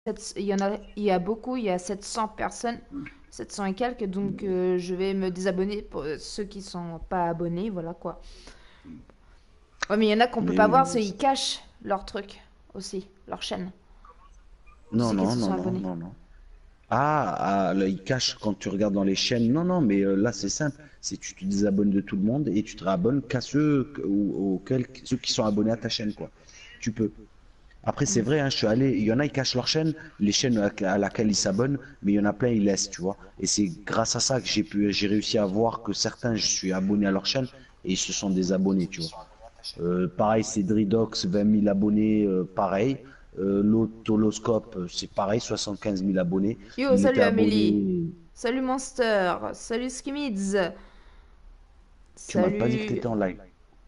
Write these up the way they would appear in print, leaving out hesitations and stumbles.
il y a beaucoup, il y a 700 personnes, 700 et quelques, donc je vais me désabonner pour ceux qui sont pas abonnés, voilà quoi. Ouais, mais il y en a qu'on peut Mais pas voir, ceux ils cachent leur truc aussi, leur chaîne, de non, ceux qui non, se non, sont non, abonnés. non, non. Là, il cache quand tu regardes dans les chaînes. Non, non, mais là, c'est simple. C'est tu te désabonnes de tout le monde et tu te réabonnes qu'à ceux qui sont abonnés à ta chaîne, quoi. Tu peux. Après, c'est Mm. vrai, hein, je suis allé, il y en a, ils cachent leur chaîne, les chaînes à laquelle ils s'abonnent, mais il y en a plein, ils laissent, tu vois. Et c'est grâce à ça que j'ai réussi à voir que certains, je suis abonné à leur chaîne et ils se sont désabonnés, tu vois. Pareil, c'est Dridox, 20 000 abonnés, pareil. L'Autoloscope, c'est pareil, 75 000 abonnés. Yo, Il était salut Amélie. abonné. Salut Monster. Salut Skimids. Tu m'as pas dit que tu Salut. étais en live.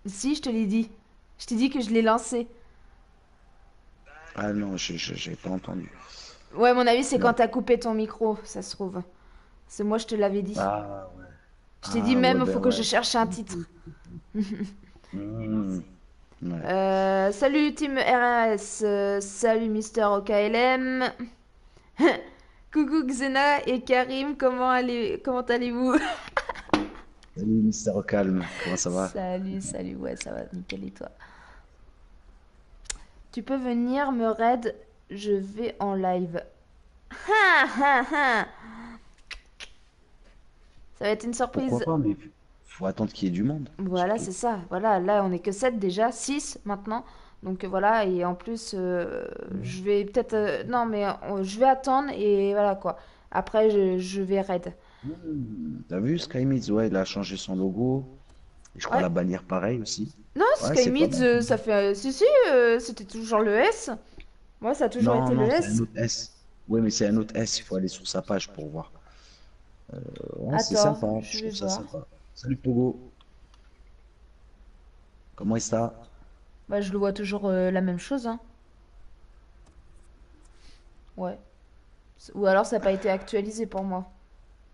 Si, je te l'ai dit. Je t'ai dit que je l'ai lancé. Ah non, j'ai pas entendu. Ouais, à mon avis, c'est quand Non. t'as coupé ton micro, ça se trouve. C'est moi, je te l'avais dit. Ah ouais. Je t'ai dit Ah ouais, même, il ben faut que je ouais. cherche un titre. Hmm, ouais. Salut Team RS. Salut Mister OKLM. Coucou Xena et Karim, comment allez-vous? Salut, Mister Calme. Comment ça va? Salut, salut, ouais, ça va, nickel et toi? Tu peux venir me raid, je vais en live. Ha ha ha. Ça va être une Pourquoi surprise. pas, mais faut attendre qu'il y ait du monde, Voilà, surtout. c'est ça. Voilà, là on est que 7 déjà, 6 maintenant. Donc voilà, et en plus, je vais peut-être. Non, mais je vais attendre et voilà quoi. Après, je vais raid. T'as vu, Sky Mids, ouais, il a changé son logo. Et je crois Ouais. la bannière pareil aussi. Non, Ouais, c'est pas Skymids, mal. ça fait. Si, si, c'était toujours le S. Moi, ça a toujours Non, été le non, c'est un S. autre S. Oui, mais c'est un autre S, il faut aller sur sa page pour voir. Ouais, c'est Attends, sympa, je je vais trouve ça voir. sympa. Salut Pogo, comment est-ce que Bah, je le vois toujours la même chose, hein. Ouais. Ou alors ça n'a pas été actualisé pour moi.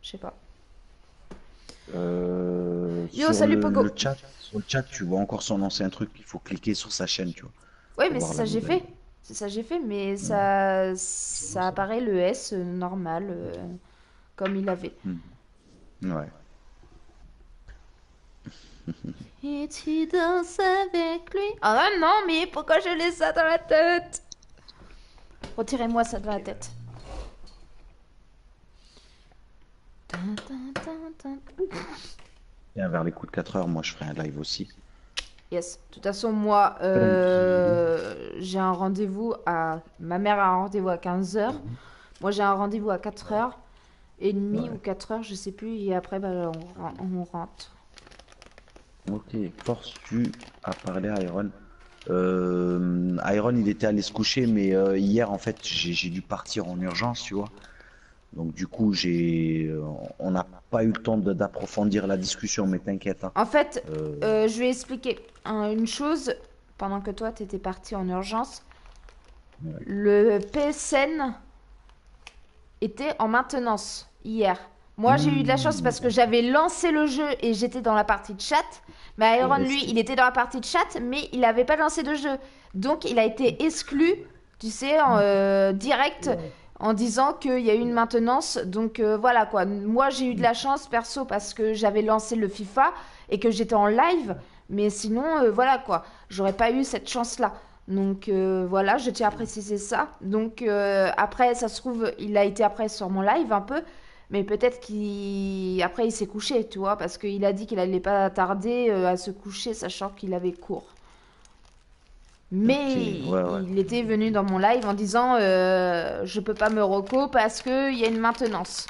Je sais pas. Yo, sur salut Pogo. sur le chat, tu vois encore son ancien truc, il faut cliquer sur sa chaîne, tu vois, Ouais, pour mais c'est voir ça la que j'ai nouvelle. fait. C'est ça que j'ai fait, mais Ouais, je vois ça ça. apparaît le S normal, comme il avait. Hmm. Ouais. Et tu danses avec lui. Ah non, mais pourquoi je laisse ça dans la tête? Retirez-moi ça de la tête. Tin, tin, tin, tin. Tiens, vers les coups de 4 heures, moi je ferai un live aussi. Yes. De toute façon, moi, Tranquille. j'ai un rendez-vous à... Ma mère a un rendez-vous à 15 heures. Moi, j'ai un rendez-vous à 4h30 ou Ouais. 4 heures, je sais plus. Et après, bah, on rentre. Ok, forces-tu à parler à Iron? Iron, il était allé se coucher, mais hier, en fait, j'ai dû partir en urgence, tu vois. Donc, du coup, on n'a pas eu le temps d'approfondir la discussion, mais t'inquiète, hein. En fait, Euh, je vais expliquer une chose. Pendant que toi, t'étais parti en urgence, ouais. le PSN était en maintenance hier. Moi, j'ai eu de la chance parce que D'accord. j'avais lancé le jeu et j'étais dans la partie de chat. Mais Et Iron, lui, il resté. était dans la partie de chat, mais il n'avait pas lancé de jeu. Donc, il a été exclu, tu sais, en direct, Ouais. en disant qu'il y a eu une maintenance. Donc, voilà quoi. Moi, j'ai eu de la chance, perso, parce que j'avais lancé le FIFA et que j'étais en live. Mais sinon, voilà quoi. J'aurais pas eu cette chance-là. Donc voilà, je tiens à préciser ça. Donc après, ça se trouve, il a été après sur mon live un peu, mais peut-être qu'il après il s'est couché, tu vois, parce qu'il a dit qu'il allait pas tarder à se coucher, sachant qu'il avait cours. Ok, Mais ouais, ouais. il était venu dans mon live en disant je peux pas me reco parce que il y a une maintenance.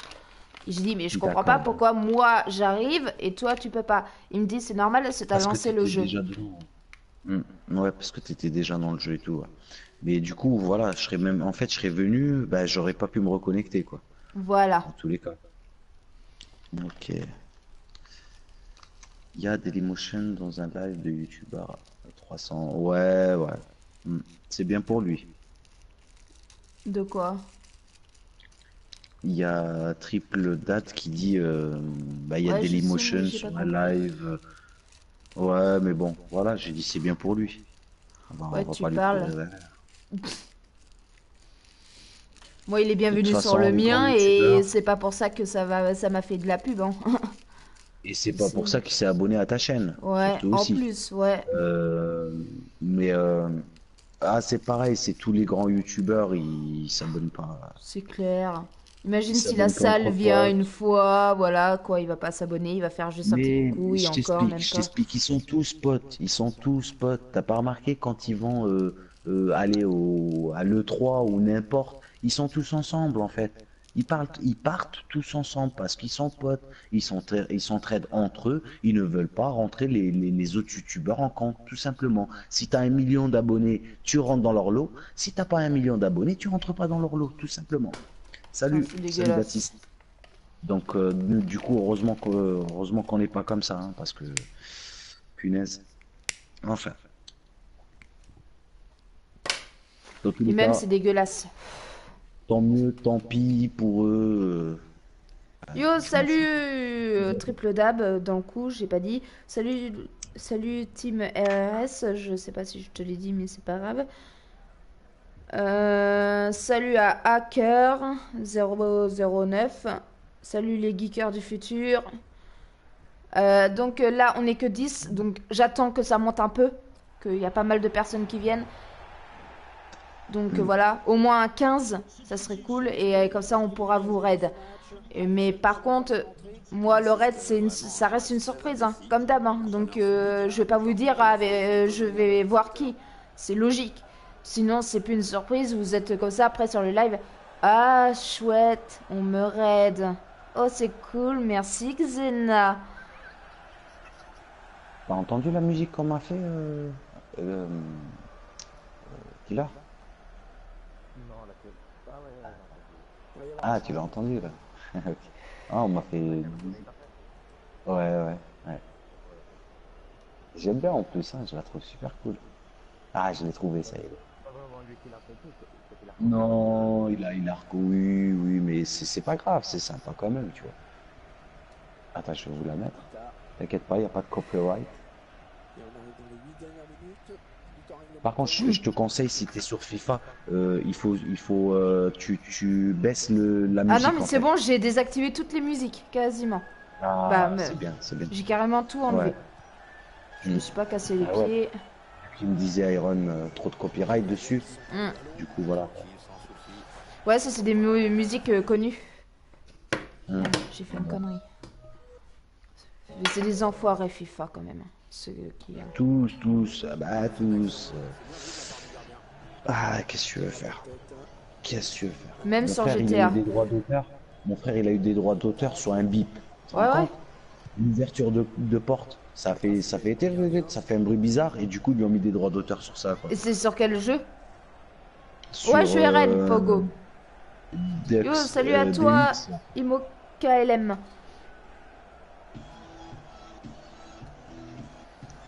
Et j'ai dit mais je comprends pas D'accord. pourquoi moi j'arrive et toi tu peux pas. Il me dit c'est normal, c'est à Parce que lancer le t'étais jeu. déjà dedans. Ouais, parce que t'étais déjà dans le jeu et tout, ouais. Mais du coup, voilà, en fait, je serais venu, bah, j'aurais pas pu me reconnecter, quoi. Voilà. Dans tous les cas. Ok. Il y a Dailymotion dans un live de YouTuber à 300. Ouais, ouais. Hmm. C'est bien pour lui. De quoi? Il y a Triple Date qui dit bah, il y a Ouais, je sais, mais Dailymotion j'ai pas sur un compris. live. Ouais, mais bon, voilà, j'ai dit c'est bien pour lui. On Ouais, va tu pas lui courir parles. derrière. Moi, il est De toute bienvenu sur façon, le les grands mien et youtubeurs. c'est pas pour ça que ça m'a fait de la pub, hein. Et c'est pas pour C'est- ça qu'il s'est abonné à ta chaîne, Ouais, surtout en aussi. plus, ouais, Euh, mais ah, c'est pareil, c'est tous les grands youtubeurs, ils s'abonnent pas. c'est clair. Ils Imagine si la s'abonnent pas salle entre vient une potes. fois, voilà, quoi, il va pas s'abonner, il va faire juste un petit Mais coucou et encore, même je pas. t'explique, ils sont tous potes, ils sont tous potes. T'as pas remarqué quand ils vont aller à l'E3 ou n'importe, ils sont tous ensemble en fait. Ils partent tous ensemble parce qu'ils sont potes, ils s'entraident entre eux, ils ne veulent pas rentrer les autres youtubeurs en compte, tout simplement. Si t'as 1 million d'abonnés, tu rentres dans leur lot. Si t'as pas 1 million d'abonnés, tu rentres pas dans leur lot, tout simplement. Putain, Salut, c'est salut dégueulasse. Baptiste. Donc, du coup, heureusement qu'on n'est pas comme ça, hein, parce que, punaise. Enfin, dans tous Et les même, cas, c'est dégueulasse. tant mieux, tant pis pour eux. Yo, Je m'en salut fous. Triple Dab dans le coup, j'ai pas dit. Salut, salut Team RRS, je sais pas si je te l'ai dit, mais c'est pas grave. Salut à Hacker009. Salut les geekers du futur. Donc là, on est que 10, donc j'attends que ça monte un peu, qu'il y a pas mal de personnes qui viennent. Donc Hmm. voilà, au moins 15, ça serait cool, et comme ça on pourra vous raid. Mais par contre, moi le raid, ça reste une surprise, hein, comme d'hab, hein. Donc je vais pas vous dire, ah, je vais voir qui. C'est logique. Sinon, c'est plus une surprise, vous êtes comme ça après sur le live. Ah, chouette, on me raid. Oh, c'est cool, merci Xena. T'as entendu la musique qu'on m'a fait, euh, Killer? Ah, tu l'as entendu là. Ok. Ah, on m'a fait. Ouais, ouais, ouais. J'aime bien en plus, hein, je la trouve super cool. Ah, je l'ai trouvé, ça y est. Non, il a recouru, oui, mais c'est pas grave, c'est sympa quand même, tu vois. Attends, je vais vous la mettre. T'inquiète pas, il n'y a pas de copyright. Par contre, je te conseille, si tu es sur FIFA, tu baisses la Ah non, musique mais en c'est fait. bon, j'ai désactivé toutes les musiques, quasiment. Bah, Ah, c'est bien, c'est bien. j'ai carrément tout Ouais. enlevé. Je me Hmm. suis pas cassé les Ah ouais. pieds. Qui me disait Iron, trop de copyright dessus. Hmm. Du coup, voilà. Ouais, ça c'est des musiques connues. Hmm. Merde, j'ai fait une connerie. Mais c'est des enfoirés FIFA quand même, hein, ceux qui... Tous, ah bah tous. Ah, qu'est-ce que tu veux faire? Qu'est-ce que tu veux faire? Même Mon sur frère, il a eu GTA. des droits d'auteur. Mon frère, il a eu des droits d'auteur sur un bip. Tu te rends Ouais, ouais. compte? Une ouverture de porte. Ça fait un bruit bizarre et du coup, ils lui ont mis des droits d'auteur sur ça, quoi. Et c'est sur quel jeu? Ouais, je Sur suis RL, Pogo. Yo, salut à toi, DX. ImoKLM.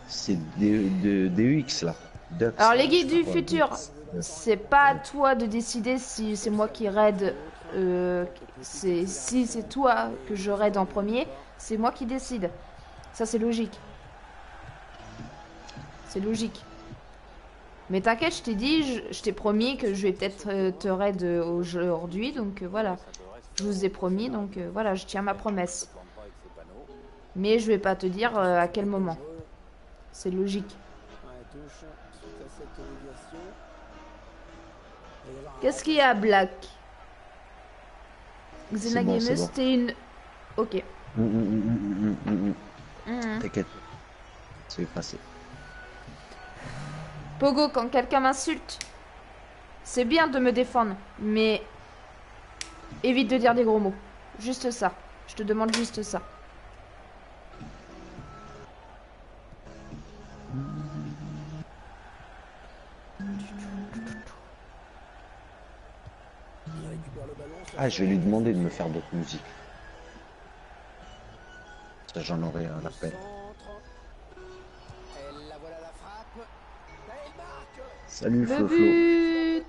C'est DX là. Dux, Alors les je sais guides pas du quoi. futur, DX. c'est pas à toi de décider si c'est moi qui raid. Si c'est toi que je raid en premier, c'est moi qui décide. Ça c'est logique. C'est logique. Mais t'inquiète, je t'ai dit, je t'ai promis que je vais peut-être te raid aujourd'hui, donc voilà. Je vous ai promis, donc voilà, je tiens ma promesse. Mais je vais pas te dire à quel moment. C'est logique. Qu'est-ce qu'il y a, Black? C'est Xena bon, c'est Gameuse, bon. c'était une... Ok. Mhm. T'inquiète, c'est passé. Pogo, quand quelqu'un m'insulte, c'est bien de me défendre, mais évite de dire des gros mots. Juste ça. Je te demande juste ça. Ah, je vais lui demander de me faire d'autres musiques. Ça, j'en aurai à la peine. Salut Le Flo Flo. but!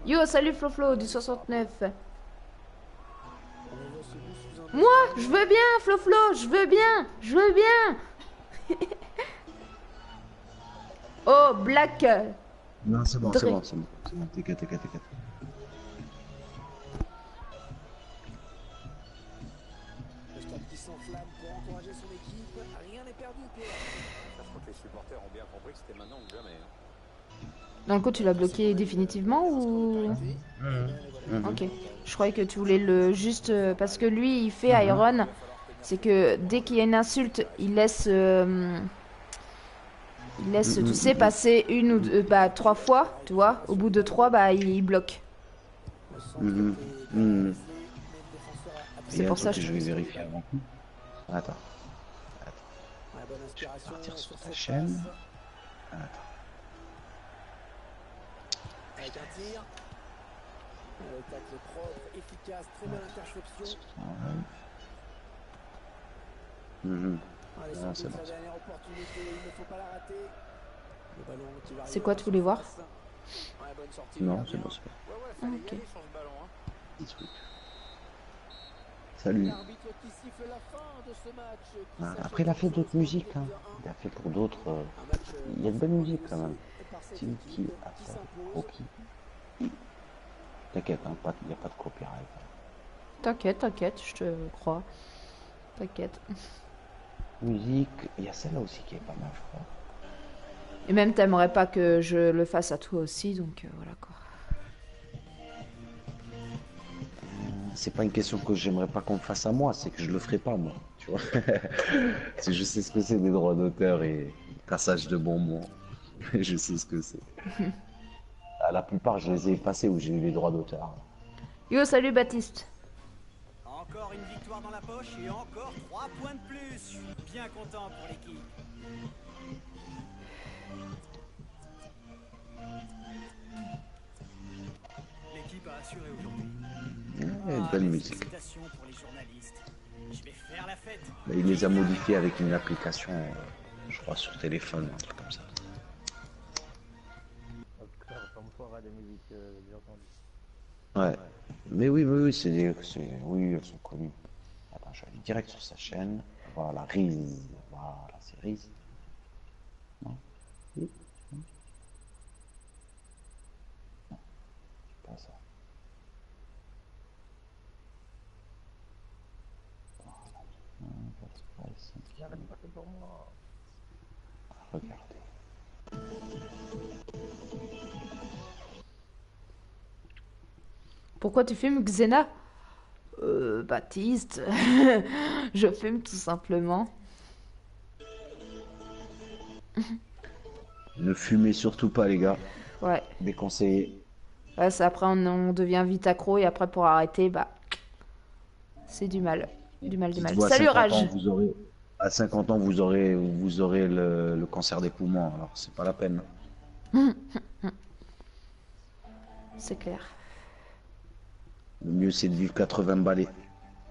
Yo, salut Floflo du 69. Moi, je veux bien, Floflo, je veux bien, je veux bien. Oh, Black Non, c'est bon, c'est Dre. bon, c'est bon. C'est bon, t'inquiète, t'inquiète, t'inquiète. Le stade qui s'enflamme pour encourager son équipe. Rien n'est perdu, Pierre. Je crois que les supporters ont bien compris que c'était maintenant ou jamais. Dans le coup, tu l'as bloqué définitivement ou... Ok. Je croyais que tu voulais le juste... parce que lui, il fait Iron. C'est que dès qu'il y a une insulte, il laisse... tu sais, passer une ou deux, bah, 3 fois, tu vois. Au bout de 3, bah, il bloque. C'est pour ça que je je vais vérifier avant. Attends. Ouais, bonne inspiration Partir sur sur ta cette chaîne. passe. Attends. Avec un tir. Le tacle propre, efficace, très bonne interception. Allez, Ah, sans c'est doute bon. la dernière opportunité, il ne faut pas la rater. Le ballon qui va C'est arriver quoi, dans tu la voulais voir? surface. Ouais, bonne sortie, Non, bien. c'est bon, c'est bon. Ouais, ouais, fallait Ok. y aller sur ce ballon. Hein. Petit truc. Salut. L'arbitre qui siffle la fin de ce match. Qui Ah, s'achève après, il a fait sur d'autres le score musiques. de Hein. 2 à 1. Il a fait pour d'autres. Un match, Il y a de bonne musique quand même. par cette Tiki équipe a qui fait s'impose. Rocky. T'inquiète, hein, il n'y a pas de copyright. T'inquiète, t'inquiète, je te crois. T'inquiète. Musique, il y a celle-là aussi qui est pas mal, je crois. Et même, t'aimerais pas que je le fasse à toi aussi, donc voilà quoi. C'est pas une question que j'aimerais pas qu'on me fasse à moi, c'est que je le ferai pas moi, tu vois. C'est je sais ce que c'est des droits d'auteur et cassage de bonbons. Je sais ce que c'est. À la plupart, je les ai effacés où j'ai eu les droits d'auteur. Yo, salut Baptiste. Encore une victoire dans la poche et encore 3 points de plus. Je suis bien content pour l'équipe. L'équipe a assuré aujourd'hui. Belle musique. Félicitations pour les journalistes. Je vais faire la fête. Bah, il les a modifiés avec une application, je crois, sur téléphone, un truc comme ça. Ouais. Mais oui, oui, elles sont connues. Attends, je vais aller direct sur sa chaîne. Voilà, Riz. Voilà, c'est Riz. Non? Oui? Non? Non, c'est pas ça. Regardez. Pourquoi tu fumes, Xena? Baptiste. Je fume tout simplement. Ne fumez surtout pas, les gars. Ouais. Déconseillé. Ouais, c'est après on devient vite accro et après pour arrêter, bah. C'est du mal. Du mal, du mal. Dites-vous, à Salut 50 Rage. ans, à 50 ans, vous aurez le cancer des poumons. Alors, c'est pas la peine. C'est clair. Le mieux, c'est de vivre 80 balais.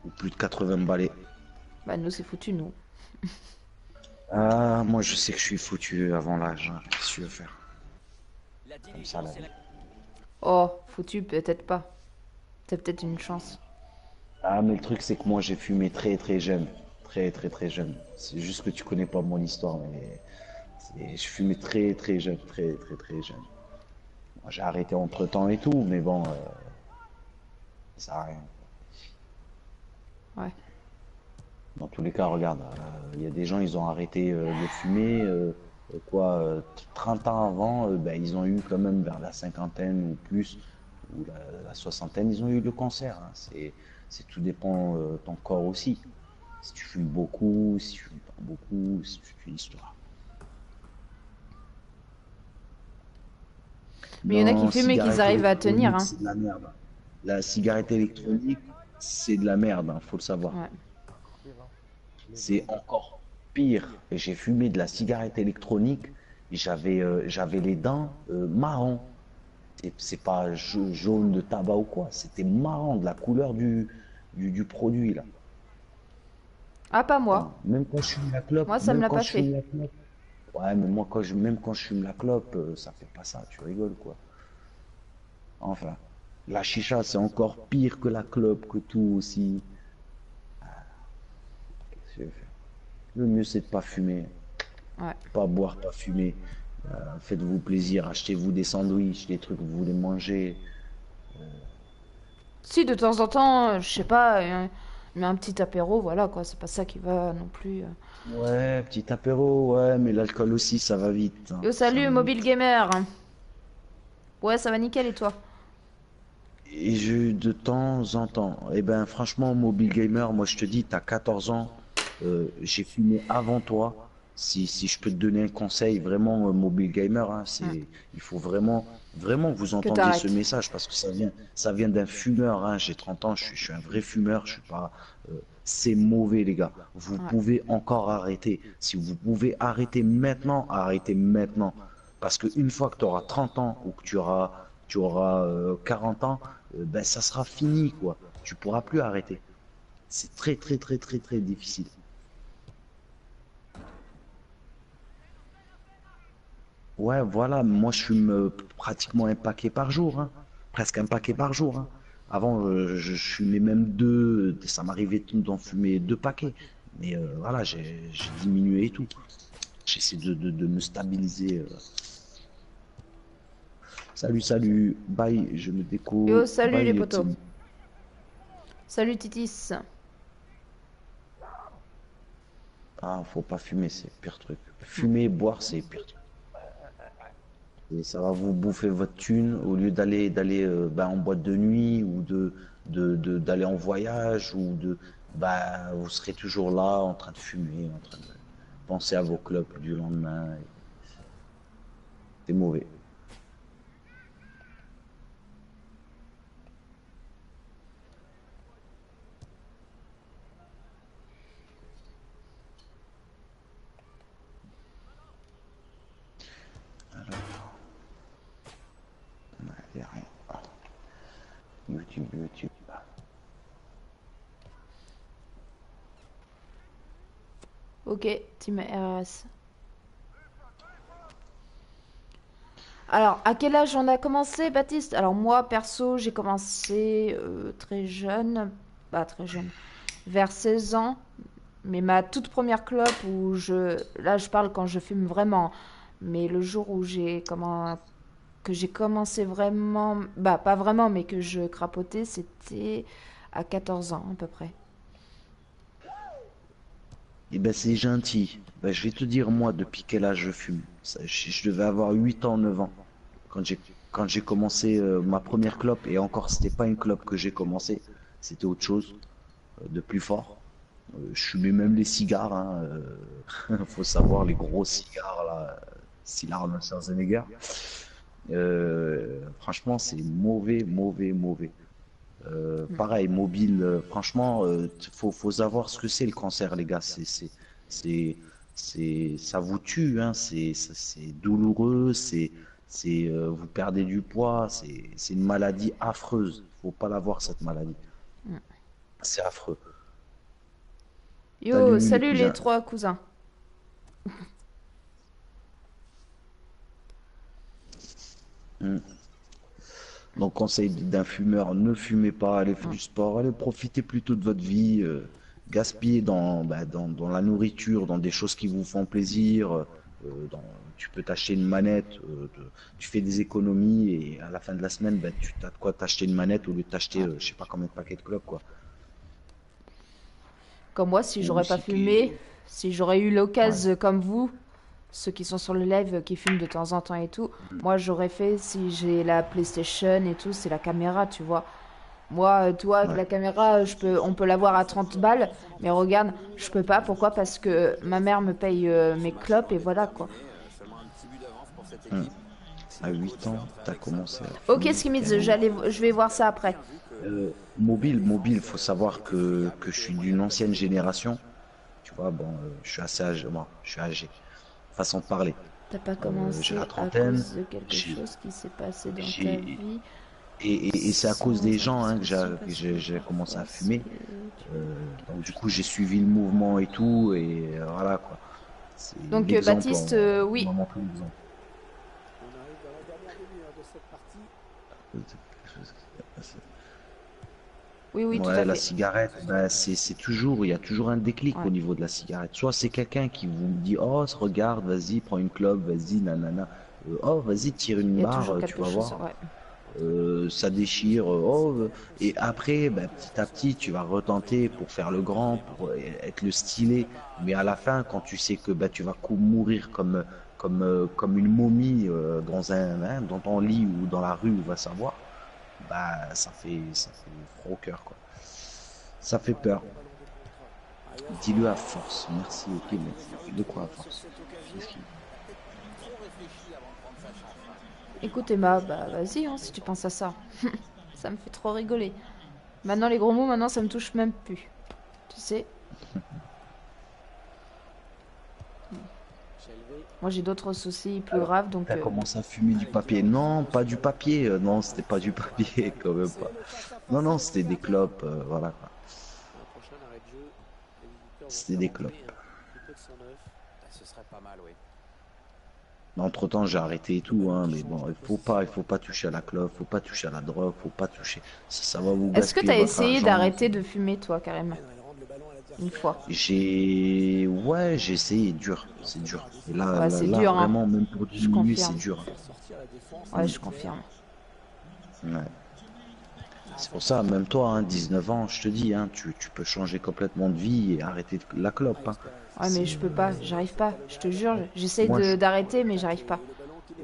Ou plus de 80 balais. Bah nous c'est foutu, nous. Ah, moi, je sais que je suis foutu avant l'âge. Hein. Qu'est-ce que tu veux faire? La Comme ça, la diligence et vie. la... Oh, foutu, peut-être pas. T'as peut-être une chance. Ah, mais le truc, c'est que moi, j'ai fumé très, très jeune. Très, très, très jeune. C'est juste que tu connais pas mon histoire, mais je fumais très, très jeune. Très, très, très jeune. Moi, j'ai arrêté entre-temps et tout, mais bon, ça sert à rien. Ouais. Dans tous les cas, regarde, il y a des gens, ils ont arrêté de fumer, 30 ans avant, ben, ils ont eu quand même vers la cinquantaine ou plus, ou la soixantaine, ils ont eu le cancer. Hein. Tout dépend ton corps aussi. Si tu fumes beaucoup, si tu fumes pas beaucoup, si tu fais l'histoire. Mais il y en a qui fument et qu'ils arrivent à tenir, hein. C'est de la merde. La cigarette électronique, c'est de la merde, hein, faut le savoir. Ouais. C'est encore pire. J'ai fumé de la cigarette électronique, j'avais les dents marron. C'est pas jaune de tabac ou quoi, c'était marron, de la couleur du produit là. Ah, pas moi. Même quand je fume la clope, Moi, ça me même l'a quand pas je fume fait. la clope. Ouais, mais moi même quand je fume la clope, ça fait pas ça, tu rigoles quoi. Enfin, la chicha c'est encore pire que la clope, que tout aussi. Qu'est-ce que je vais faire? Le mieux c'est de pas fumer. Ouais. Pas boire, pas fumer. Faites-vous plaisir, achetez-vous des sandwichs, des trucs que vous voulez manger. Si de temps en temps, je sais pas, mais un petit apéro, voilà quoi, c'est pas ça qui va non plus. Ouais, petit apéro, ouais, mais l'alcool aussi, ça va vite, hein, Yo, ça salut, va Mobile vite. Gamer. Ouais, ça va nickel et toi? Et de temps en temps, eh ben franchement, mobile gamer, moi je te dis, t'as 14 ans, j'ai fumé avant toi. Si je peux te donner un conseil, vraiment, mobile gamer, hein, Hmm. il faut vraiment que vous Que entendiez ce t'arrêtes. message parce que ça vient d'un fumeur, hein. J'ai 30 ans, je suis un vrai fumeur, je suis pas, c'est mauvais, les gars. Vous Ouais. pouvez encore arrêter. Si vous pouvez arrêter maintenant, arrêtez maintenant. Parce qu'une fois que tu auras 30 ans ou que tu auras 40 ans, ben, ça sera fini, quoi. Tu pourras plus arrêter. C'est très difficile. Ouais, voilà, moi je fume pratiquement un paquet par jour, hein. Presque un paquet par jour, hein. Avant, je fumais même deux, ça m'arrivait d'en fumer deux paquets. Mais voilà, j'ai diminué et tout. J'essaie de me stabiliser. Salut, salut, bye, je me Yo, déco, salut les bye, potos. Tim. Salut Titis. Ah, faut pas fumer, c'est le pire truc. Fumer et boire, c'est le pire truc. Et ça va vous bouffer votre thune au lieu d'aller ben, en boîte de nuit ou d'aller en voyage ou bah vous serez toujours là en train de fumer, en train de penser à vos clopes du lendemain. C'est mauvais. Allez, rien. YouTube. Ok, Team RS. Alors, à quel âge on a commencé, Baptiste? Alors moi, perso, j'ai commencé très jeune. Pas très jeune. Vers 16 ans. Mais ma toute première clope où je... Là, je parle quand je fume vraiment. Mais le jour où que j'ai commencé vraiment... Bah, pas vraiment, mais que je crapotais, c'était à 14 ans, à peu près. Eh ben c'est gentil. Ben, je vais te dire moi depuis quel âge je fume. Je devais avoir 8 ans, 9 ans. Quand j'ai commencé ma première clope, et encore c'était pas une clope que j'ai commencé, c'était autre chose de plus fort. Je fumais même les cigares, hein, faut savoir les gros cigares là, Cigar Schwarzenegger. Franchement c'est mauvais. Pareil, mobile, franchement, faut savoir ce que c'est le cancer, les gars. C'est, ça vous tue, hein. C'est douloureux, vous perdez du poids. C'est une maladie affreuse. Faut pas l'avoir, cette maladie. C'est affreux. Yo, Salut les salut les cousins. trois cousins. Hmm. Donc, conseil d'un fumeur, ne fumez pas, allez faire Mm. du sport, allez profiter plutôt de votre vie, gaspiller dans la nourriture, dans des choses qui vous font plaisir. Tu peux t'acheter une manette, tu fais des économies et à la fin de la semaine, ben, tu as de quoi t'acheter une manette au lieu de t'acheter, je sais pas combien de paquets de clopes, quoi. Comme moi, si Ou j'aurais pas si fumé, si j'aurais eu ouais. l'occasion comme vous, ceux qui sont sur le live, qui fument de temps en temps et tout, moi j'aurais fait si j'ai la PlayStation et tout, c'est la caméra, tu vois. Moi, toi, avec Ouais. la caméra, on peut l'avoir à 30 balles, mais regarde, je peux pas. Pourquoi? Parce que ma mère me paye mes clopes et voilà quoi. Seulement un petit but d'avance pour cette Hmm. équipe. Si À le 8 coach fait ans, entrer t'as avec ça, commencé à Ok, fumer. Skimiz, Damn. je vais voir ça après. bien vu que Mobile, faut savoir que je suis d'une ancienne génération. Tu vois, bon, je suis assez âgé, moi, je suis âgé. Façon de parler. T'as pas J'ai la commencé à trentaine, cause de quelque j'ai, chose qui s'est passé dans ta j'ai, vie et c'est à cause sans des gens hein, indiscrétion que parce que j'ai commencé parfois à c'est... fumer. Donc du coup, j'ai suivi le mouvement et tout, et voilà quoi. C'est Donc l'exemple, Baptiste, on oui. m'a montré l'exemple. On arrive dans la dernière demi-heure de cette partie. Oui, oui, tout Ouais, à la fait. cigarette, bah, c'est toujours, il y a toujours un déclic Ouais. au niveau de la cigarette. Soit c'est quelqu'un qui vous dit, oh, regarde, vas-y, prends une clope, vas-y, nanana. Oh, vas-y, tire une Il y a barre, toujours tu quelque vas chose. voir. Ouais. Ça déchire. Oh, et après, bah, petit à petit, tu vas retenter pour faire le grand, pour être le stylé. Mais à la fin, quand tu sais que bah, tu vas mourir comme une momie dans ton lit ou dans la rue, va savoir, bah, ça fait froid au cœur, quoi. Ça fait peur. Dis-le à force. Merci, ok, mais de quoi à force? Qu'est-ce qu'il- Trop réfléchi avant de prendre sa chance. Écoute, Emma, bah vas-y, hein, si tu penses à ça. Ça me fait trop rigoler. Maintenant, les gros mots, maintenant, ça me touche même plus. Tu sais, moi, j'ai d'autres soucis plus Alors, graves, donc... t'as commencé à fumer du papier? Non, pas du papier. Non, c'était pas du papier, quand même pas. Non, non, c'était des clopes, voilà, quoi. Un prochain arrêt de jeu. Les visiteurs vont C'était faire des entrer clopes. un peu de sang neuf. Ah, ce serait pas mal, oui. Entre-temps, j'ai arrêté et tout, hein, mais bon, il faut pas toucher à la clope, faut pas toucher à la drogue, faut pas toucher. Ça va vous Est-ce que gaspiller t'as votre essayé argent. d'arrêter de fumer, toi, carrément? Ils rendent le ballon à Une l'adversaire. fois. Ouais, j'ai essayé, dur, c'est dur. Et là, Ouais, là, c'est là, dur, hein. vraiment, même pour Je diminuer, c'est confirme. dur, Faire sortir la défense. Ouais, hein. je confirme. Ouais. C'est pour ça, même toi, hein, 19 ans, je te dis, hein, tu peux changer complètement de vie et arrêter la clope, hein. Ouais, mais C'est, je peux pas, j'arrive pas. Je te jure, j'essaye moi, d'arrêter, mais j'arrive pas.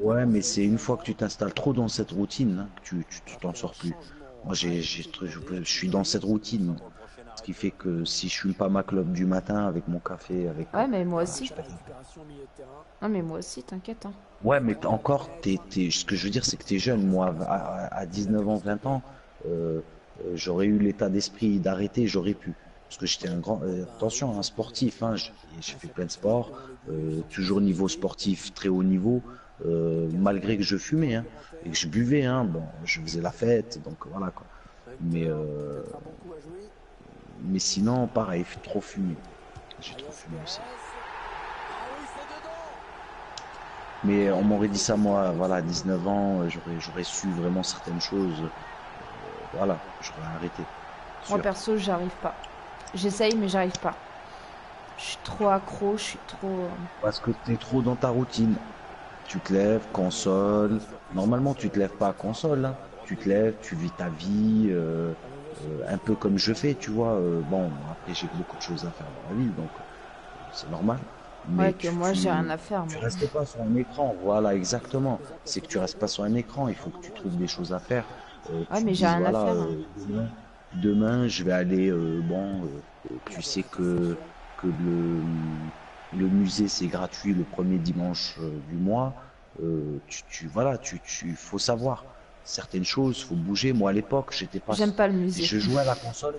ouais, mais c'est une fois que tu t'installes trop dans cette routine, hein, que tu t'en sors plus. Moi, je suis dans cette routine, ce qui fait que si je fume pas ma clope du matin avec mon café, avec, Ouais, mais moi voilà, aussi. je pète. Récupération au milieu de terrain. Non, mais moi aussi, t'inquiète, hein. Ouais, mais encore, ce que je veux dire, c'est que t'es jeune. Moi, à 19 ans, 20 ans, euh, j'aurais eu l'état d'esprit d'arrêter, j'aurais pu. Parce que j'étais un grand, attention, un sportif, hein, j'ai fait plein de sports, toujours niveau sportif, très haut niveau, malgré que je fumais, hein, et que je buvais, hein, bon, je faisais la fête, donc voilà, quoi. Mais, euh, Peut-être un bon coup à jouer. mais sinon, pareil, trop fumé. J'ai trop Alias fumé aussi. Perez. Ah oui, c'est dedans. Mais on m'aurait dit ça, moi, voilà, à 19 ans, j'aurais su vraiment certaines choses. Voilà, j'aurais arrêté. Moi, Sûr. perso, j'arrive pas. J'essaye, mais j'arrive pas. Je suis trop accro, je suis trop... Parce que t'es trop dans ta routine. Tu te lèves, console. Normalement, tu te lèves pas à console, hein. Tu te lèves, tu vis ta vie, un peu comme je fais, tu vois. Bon, après, j'ai beaucoup de choses à faire dans la vie, donc c'est normal. Mais Ouais, que moi, j'ai rien à faire, tu moi. restes pas sur un écran. Voilà, exactement. C'est que tu restes pas sur un écran. Il faut que tu trouves des choses à faire. Ouais, Tu te mais j'ai dises, rien à voilà, faire, hein. demain, je vais aller, bon, tu sais que le musée, c'est gratuit le premier dimanche du mois. Voilà, faut savoir certaines choses, faut bouger. Moi, à l'époque, j'étais pas, J'aime pas le musée. je jouais à la console.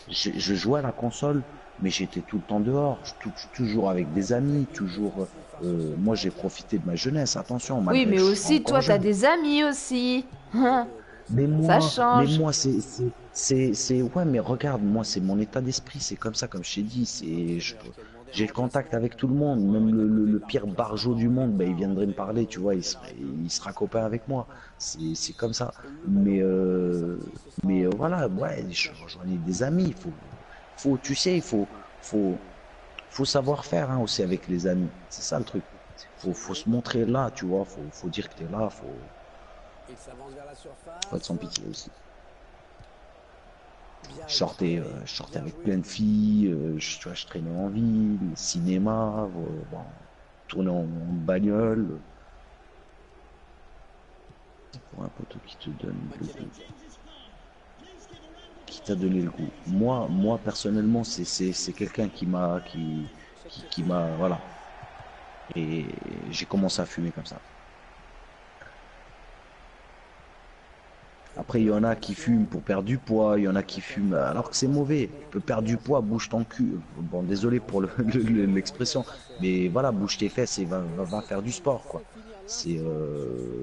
Je jouais à la console, mais j'étais tout le temps dehors, toujours avec des amis, toujours. Moi, j'ai profité de ma jeunesse. Attention, Oui, malgré mais que je sois aussi, encore toi, t'as jeune. des amis aussi. Hein. Mais Ça moi, mais change. moi, ouais, mais regarde, moi, c'est mon état d'esprit, c'est comme ça, comme je t'ai dit, j'ai le contact avec tout le monde, même le pire barjot du monde, ben, il viendrait me parler, tu vois, il sera copain avec moi, c'est comme ça. Mais voilà, ouais, j'en ai des amis, tu sais, faut, faut savoir faire, hein, aussi avec les amis, c'est ça le truc. Faut se montrer là, tu vois, faut dire que t'es là, Il s'avance vers la faut être surface. sans pitié aussi. Bien Je sortais avec plein de filles, tu vois, je traînais en ville, cinéma, bon, tournais en bagnole. Pour un poteau qui te donne le goût, qui t'a donné le goût. Moi personnellement, c'est quelqu'un qui m'a, voilà. Et j'ai commencé à fumer comme ça. Après, il y en a qui fument pour perdre du poids, il y en a qui fument alors que c'est mauvais. Tu peux perdre du poids, bouge ton cul. Bon, désolé pour l'expression, mais voilà, bouge tes fesses et va faire du sport, quoi.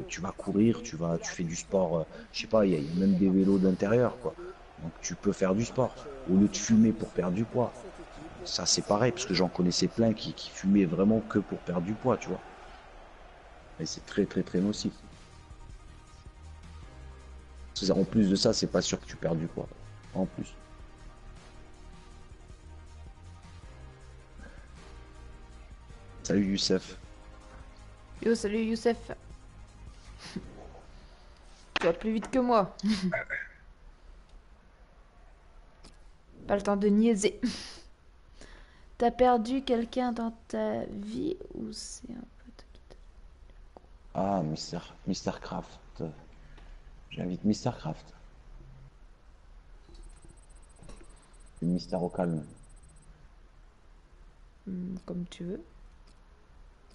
Tu vas courir, tu fais du sport. Je sais pas, il y a même des vélos d'intérieur, quoi. Donc tu peux faire du sport au lieu de fumer pour perdre du poids. Ça, c'est pareil, parce que j'en connaissais plein qui fumaient vraiment que pour perdre du poids, tu vois. Et c'est très, très, très nocif. En plus de ça, c'est pas sûr que tu perds du poids. en plus. Salut Youssef. Yo, salut Youssef. Tu vas plus vite que moi. Pas le temps de niaiser. T'as perdu quelqu'un dans ta vie ou c'est un peu qui t'a- Ah, Mister Craft. J'invite Mister Craft. C'est Mister au calme. Comme tu veux.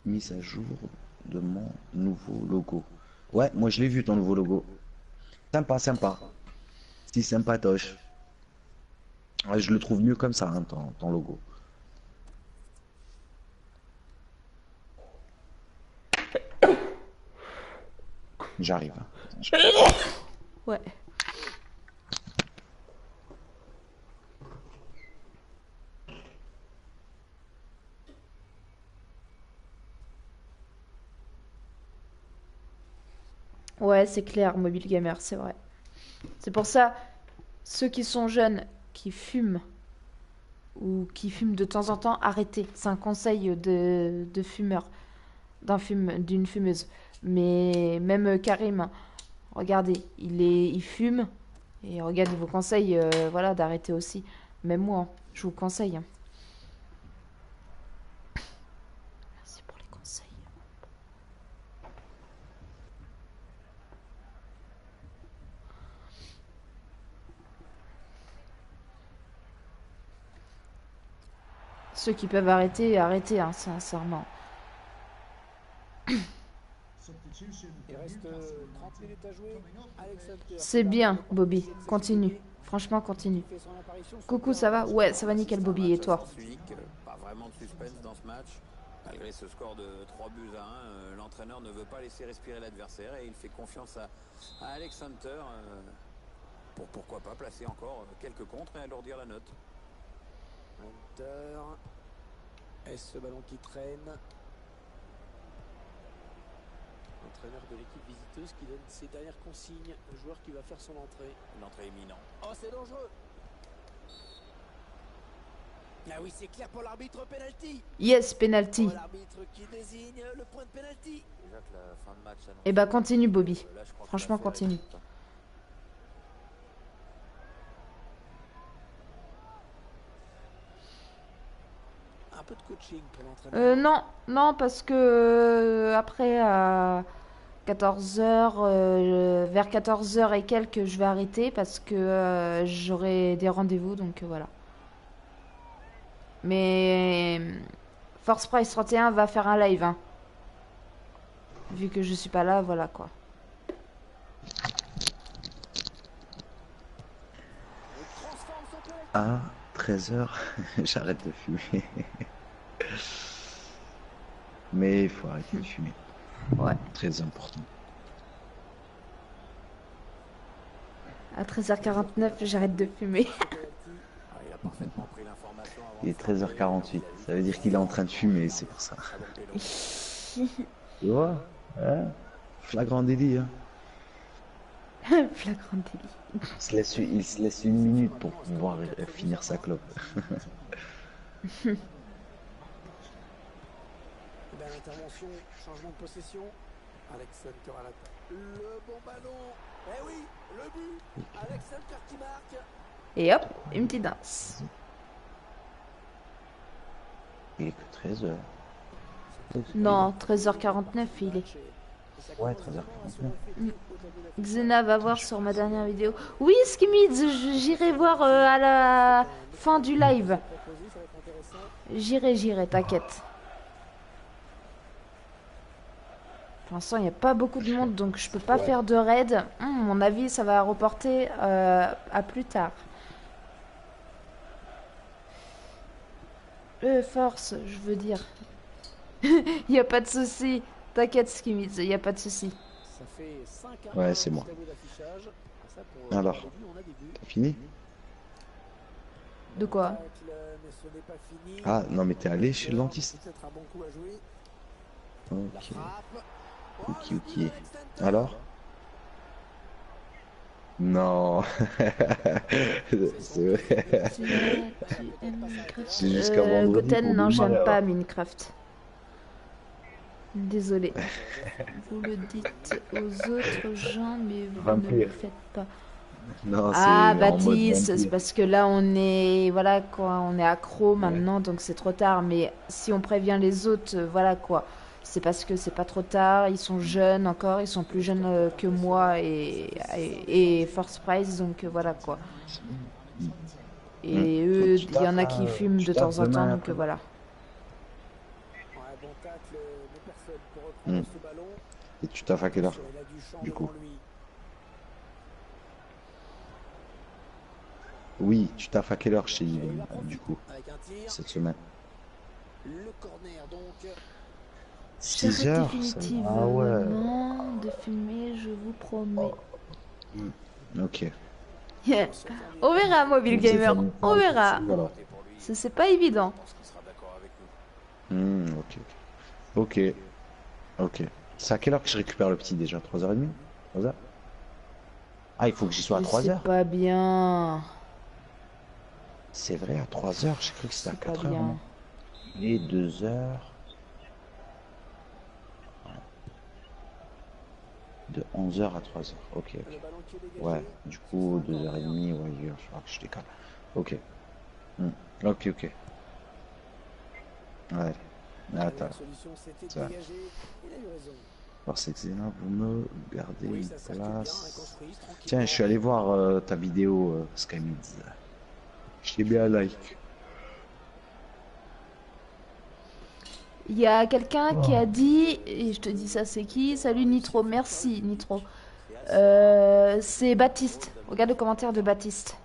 Mise à jour de mon nouveau logo. Ouais, moi je l'ai vu ton nouveau logo. Sympa, sympa. Si sympatoche. Ouais, je le trouve mieux comme ça, hein, ton logo. J'arrive. Hein. Ouais. Ouais, c'est clair, mobile gamer, c'est vrai. C'est pour ça, ceux qui sont jeunes, qui fument, ou qui fument de temps en temps, arrêtez. C'est un conseil de fumeur, d'une fumeuse. Mais même Karim, regardez, il fume, et regardez vos conseils, voilà, d'arrêter aussi. Même moi, hein, je vous conseille. Hein. Merci pour les conseils. Ceux qui peuvent arrêter, arrêtez, hein, sincèrement. Il reste 30 minutes à jouer. Alex Hunter C'est bien, Bobby. Continue. Franchement, continue. fait son apparition sur Coucou, le ça va? terrain. Ouais, ça va nickel, Bobby. Et Match à toi? sens unique, pas vraiment de suspense dans ce match. Malgré ce score de 3 buts à 1, l'entraîneur ne veut pas laisser respirer l'adversaire et il fait confiance à Alex Hunter pour pourquoi pas placer encore quelques contres et alourdir la note. Hunter. Est-ce ce ballon qui traîne? L'entraîneur de l'équipe visiteuse qui donne ses dernières consignes au joueur qui va faire son entrée. L'entrée imminente. Oh, c'est dangereux! Ah oui, c'est clair pour l'arbitre, penalty! Yes, penalty. Oh, l'arbitre qui désigne le point de penalty. Déjà que la fin de match s'annonce. Eh bah, continue, Bobby. Là, je crois que Franchement, l'affaire est continue. faite, hein. Un peu de coaching pour l'entraîneur. Non, non, parce que après, à 14h, vers 14h et quelques, je vais arrêter parce que j'aurai des rendez-vous, donc voilà. Mais Force Price 31 va faire un live, hein. Vu que je suis pas là, voilà quoi. Il transforme son penalty. À 13h, j'arrête de fumer. Mais il faut arrêter de fumer. Ouais. Très important. À 13h49, j'arrête de fumer. Ah, il a parfaitement pris l'information avant Il est 13h48. Ça veut dire qu'il est en train de fumer, c'est pour ça. Tu vois, hein? Flagrant délit, hein. Flagrant délit. Il se laisse une minute pour pouvoir finir sa clope. Eh ben, l'intervention, changement de possession. Alex Hunter à l'attaque. Le bon ballon. Eh oui, le but. Alex Hunter qui marque. Et hop, une petite danse. Il est que 13h. Non, 13h49, il est. Ouais, 13h49. Xena va voir sur ma dernière vidéo. Oui, Skimids, j'irai voir à la fin du live. J'irai, t'inquiète. Pour l'instant, il n'y a pas beaucoup de monde, donc je peux pas faire de raid. Mon avis, ça va reporter à plus tard. Force, je veux dire. Il n'y a pas de souci. T'inquiète, Skimids, il n'y a pas de souci. Ça fait 5 Ouais, c'est moi. Alors, t'as fini? De quoi? Ah, non, mais t'es allé chez le dentiste? Peut-être un bon coup à jouer. La Ok, frappe. ok. Alors? Non. C'est vrai. Tu aimes Minecraft C'est jusqu'à vendredi Goten, pour non, démarrer, j'aime pas alors. Minecraft. Désolé. Vous le dites aux autres gens, mais vous ne le Vampire. faites pas. Non, Ah, c'est en mode Baptiste, c'est vampire. parce que là, on est, voilà quoi, on est accro maintenant, donc c'est trop tard. Mais si on prévient les autres, voilà quoi, c'est parce que c'est pas trop tard. Ils sont jeunes encore, ils sont plus jeunes que moi et Force Price, donc voilà quoi. Hmm. Et eux, Tu il y en a qui fument tu de taffes temps en temps, demain donc après. voilà. Ouais, bon tacle, mais personne pour Hmm. reprendre ce ballon. Et tu taffes à quelle heure, Il a du champ du coup? devant lui. Oui, tu taffes à quelle heure chez Et il Yves, en du profite coup, avec un tir. cette semaine? Le corner donc. 6 J'arrête heures? Ah ouais. définitivement de fumer, je vous promets. Hmm. Ok. On s'entendait On verra, Mobile Donc vous êtes Gamer, amis on avec verra. Maxime, voilà. C'est pas évident. Je pense qu'il sera d'accord avec nous. Ok, ok. Ok, ok. C'est à quelle heure que je récupère le petit déjà? 3h30? 3h? Ah, il faut que j'y sois à Je sais 3h? pas bien. C'est vrai, à 3h, j'ai cru que c'était à C'est pas 4h, bien. moi. Et 2h. De 11h à 3h. Ok, le ok. ballon qui est dégagé. Ouais, du coup, 2h30, ouais, il va falloir que je décale. Ok. Hmm. Ok, ok. Ouais. La Attends. meilleure solution c'était de Ça. dégager. Il a eu raison. Alors, c'est excellent, vous me gardez Oui, une ça circule bien, place. reconstruit tranquillement. Tiens, je suis allé voir ta vidéo, Skymids. Je t'ai mis un like. Il y a quelqu'un qui a dit, et je te dis ça, c'est qui? Salut Nitro, merci Nitro. C'est Baptiste. Regarde le commentaire de Baptiste.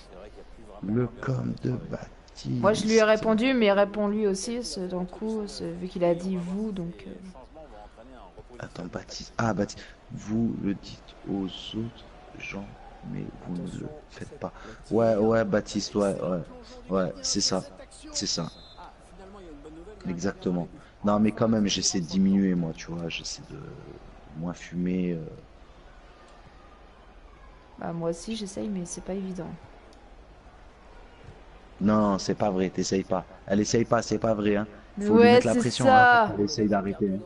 C'est vrai qu'il n'y a plus vraiment Le d'ambiance com de dans Baptiste. Moi, je lui ai répondu, mais il répond lui aussi, d'un coup, vu qu'il a dit vous, donc. les changements vont entraîner un repositionnement. Attends, Baptiste. Ah, Baptiste. Vous le dites aux autres gens, mais vous ne le faites pas. Ouais, ouais, Baptiste, ouais, ouais. Ouais, c'est ça. C'est ça. Ah, finalement, il y a une bonne nouvelle. Le gardien Exactement. vient sauver le but. Non, mais quand même, j'essaie de diminuer, moi, tu vois. J'essaie de moins fumer. Bah, moi aussi, j'essaye, mais c'est pas évident. Non, c'est pas vrai, t'essayes pas. Elle essaye pas, c'est pas vrai, hein. Faut lui Ouais, mettre la c'est pression, hein, ça. pour qu'elle essaye d'arrêter, hein.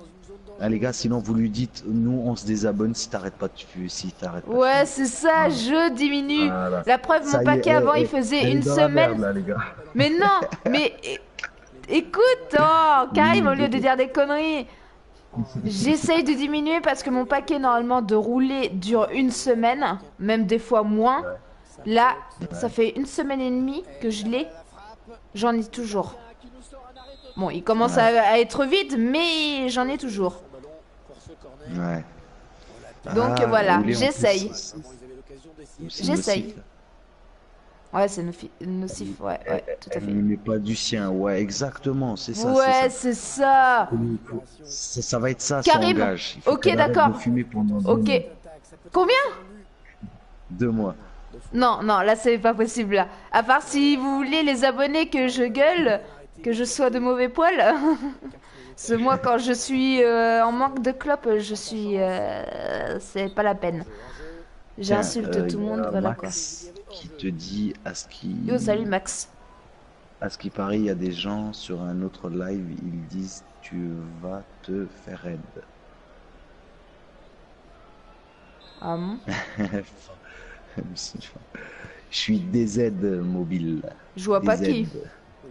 Ah, les gars, sinon vous lui dites, nous on se désabonne si t'arrêtes pas de fumer, si t'arrêtes pas de Ouais, fumer. c'est ça, Voilà. je diminue. Voilà. La preuve, mon Ça y est, paquet avant, il faisait elle est une dans la merde, semaine. là, les gars. Mais non, mais écoute, oh, Karim, au Oui, lieu de dire des conneries, j'essaye de diminuer parce que mon paquet, normalement, de rouler dure une semaine, même des fois moins. Ouais. Là, ça fait une semaine et demie que je l'ai, j'en ai toujours. Qui nous sort un arrêt de Bon, il commence Ouais. à être vide, mais j'en ai toujours. ballon pour ce corner. Ouais. Donc, Ah, voilà, rouler en plus, j'essaye. Vraiment, ils avaient l'occasion d'essayer. c'est J'essaye. nocif. Ouais, c'est nocif, ouais, ouais, tout à Elle fait. ne met pas du sien, ouais, exactement, c'est ça, Ouais, c'est ça. c'est ça. Ça va être ça, son Karim, gage. Il faut ok, qu'elle arrête d'accord. de fumer pendant Ok. Combien? 2 mois. Non, non, là c'est pas possible là. À part si vous voulez les abonnés que je gueule, que je sois de mauvais poil. Parce que moi quand je suis en manque de clope, je suis... c'est pas la peine. Tiens, J'insulte tout le y monde, a voilà quoi. Max qui te dit, Yo, salut Max. à ce qui paraît, il y a des gens sur un autre live, ils disent tu vas te faire raid. Ah bon? Je suis DZ mobile. Je vois pas DZ. qui.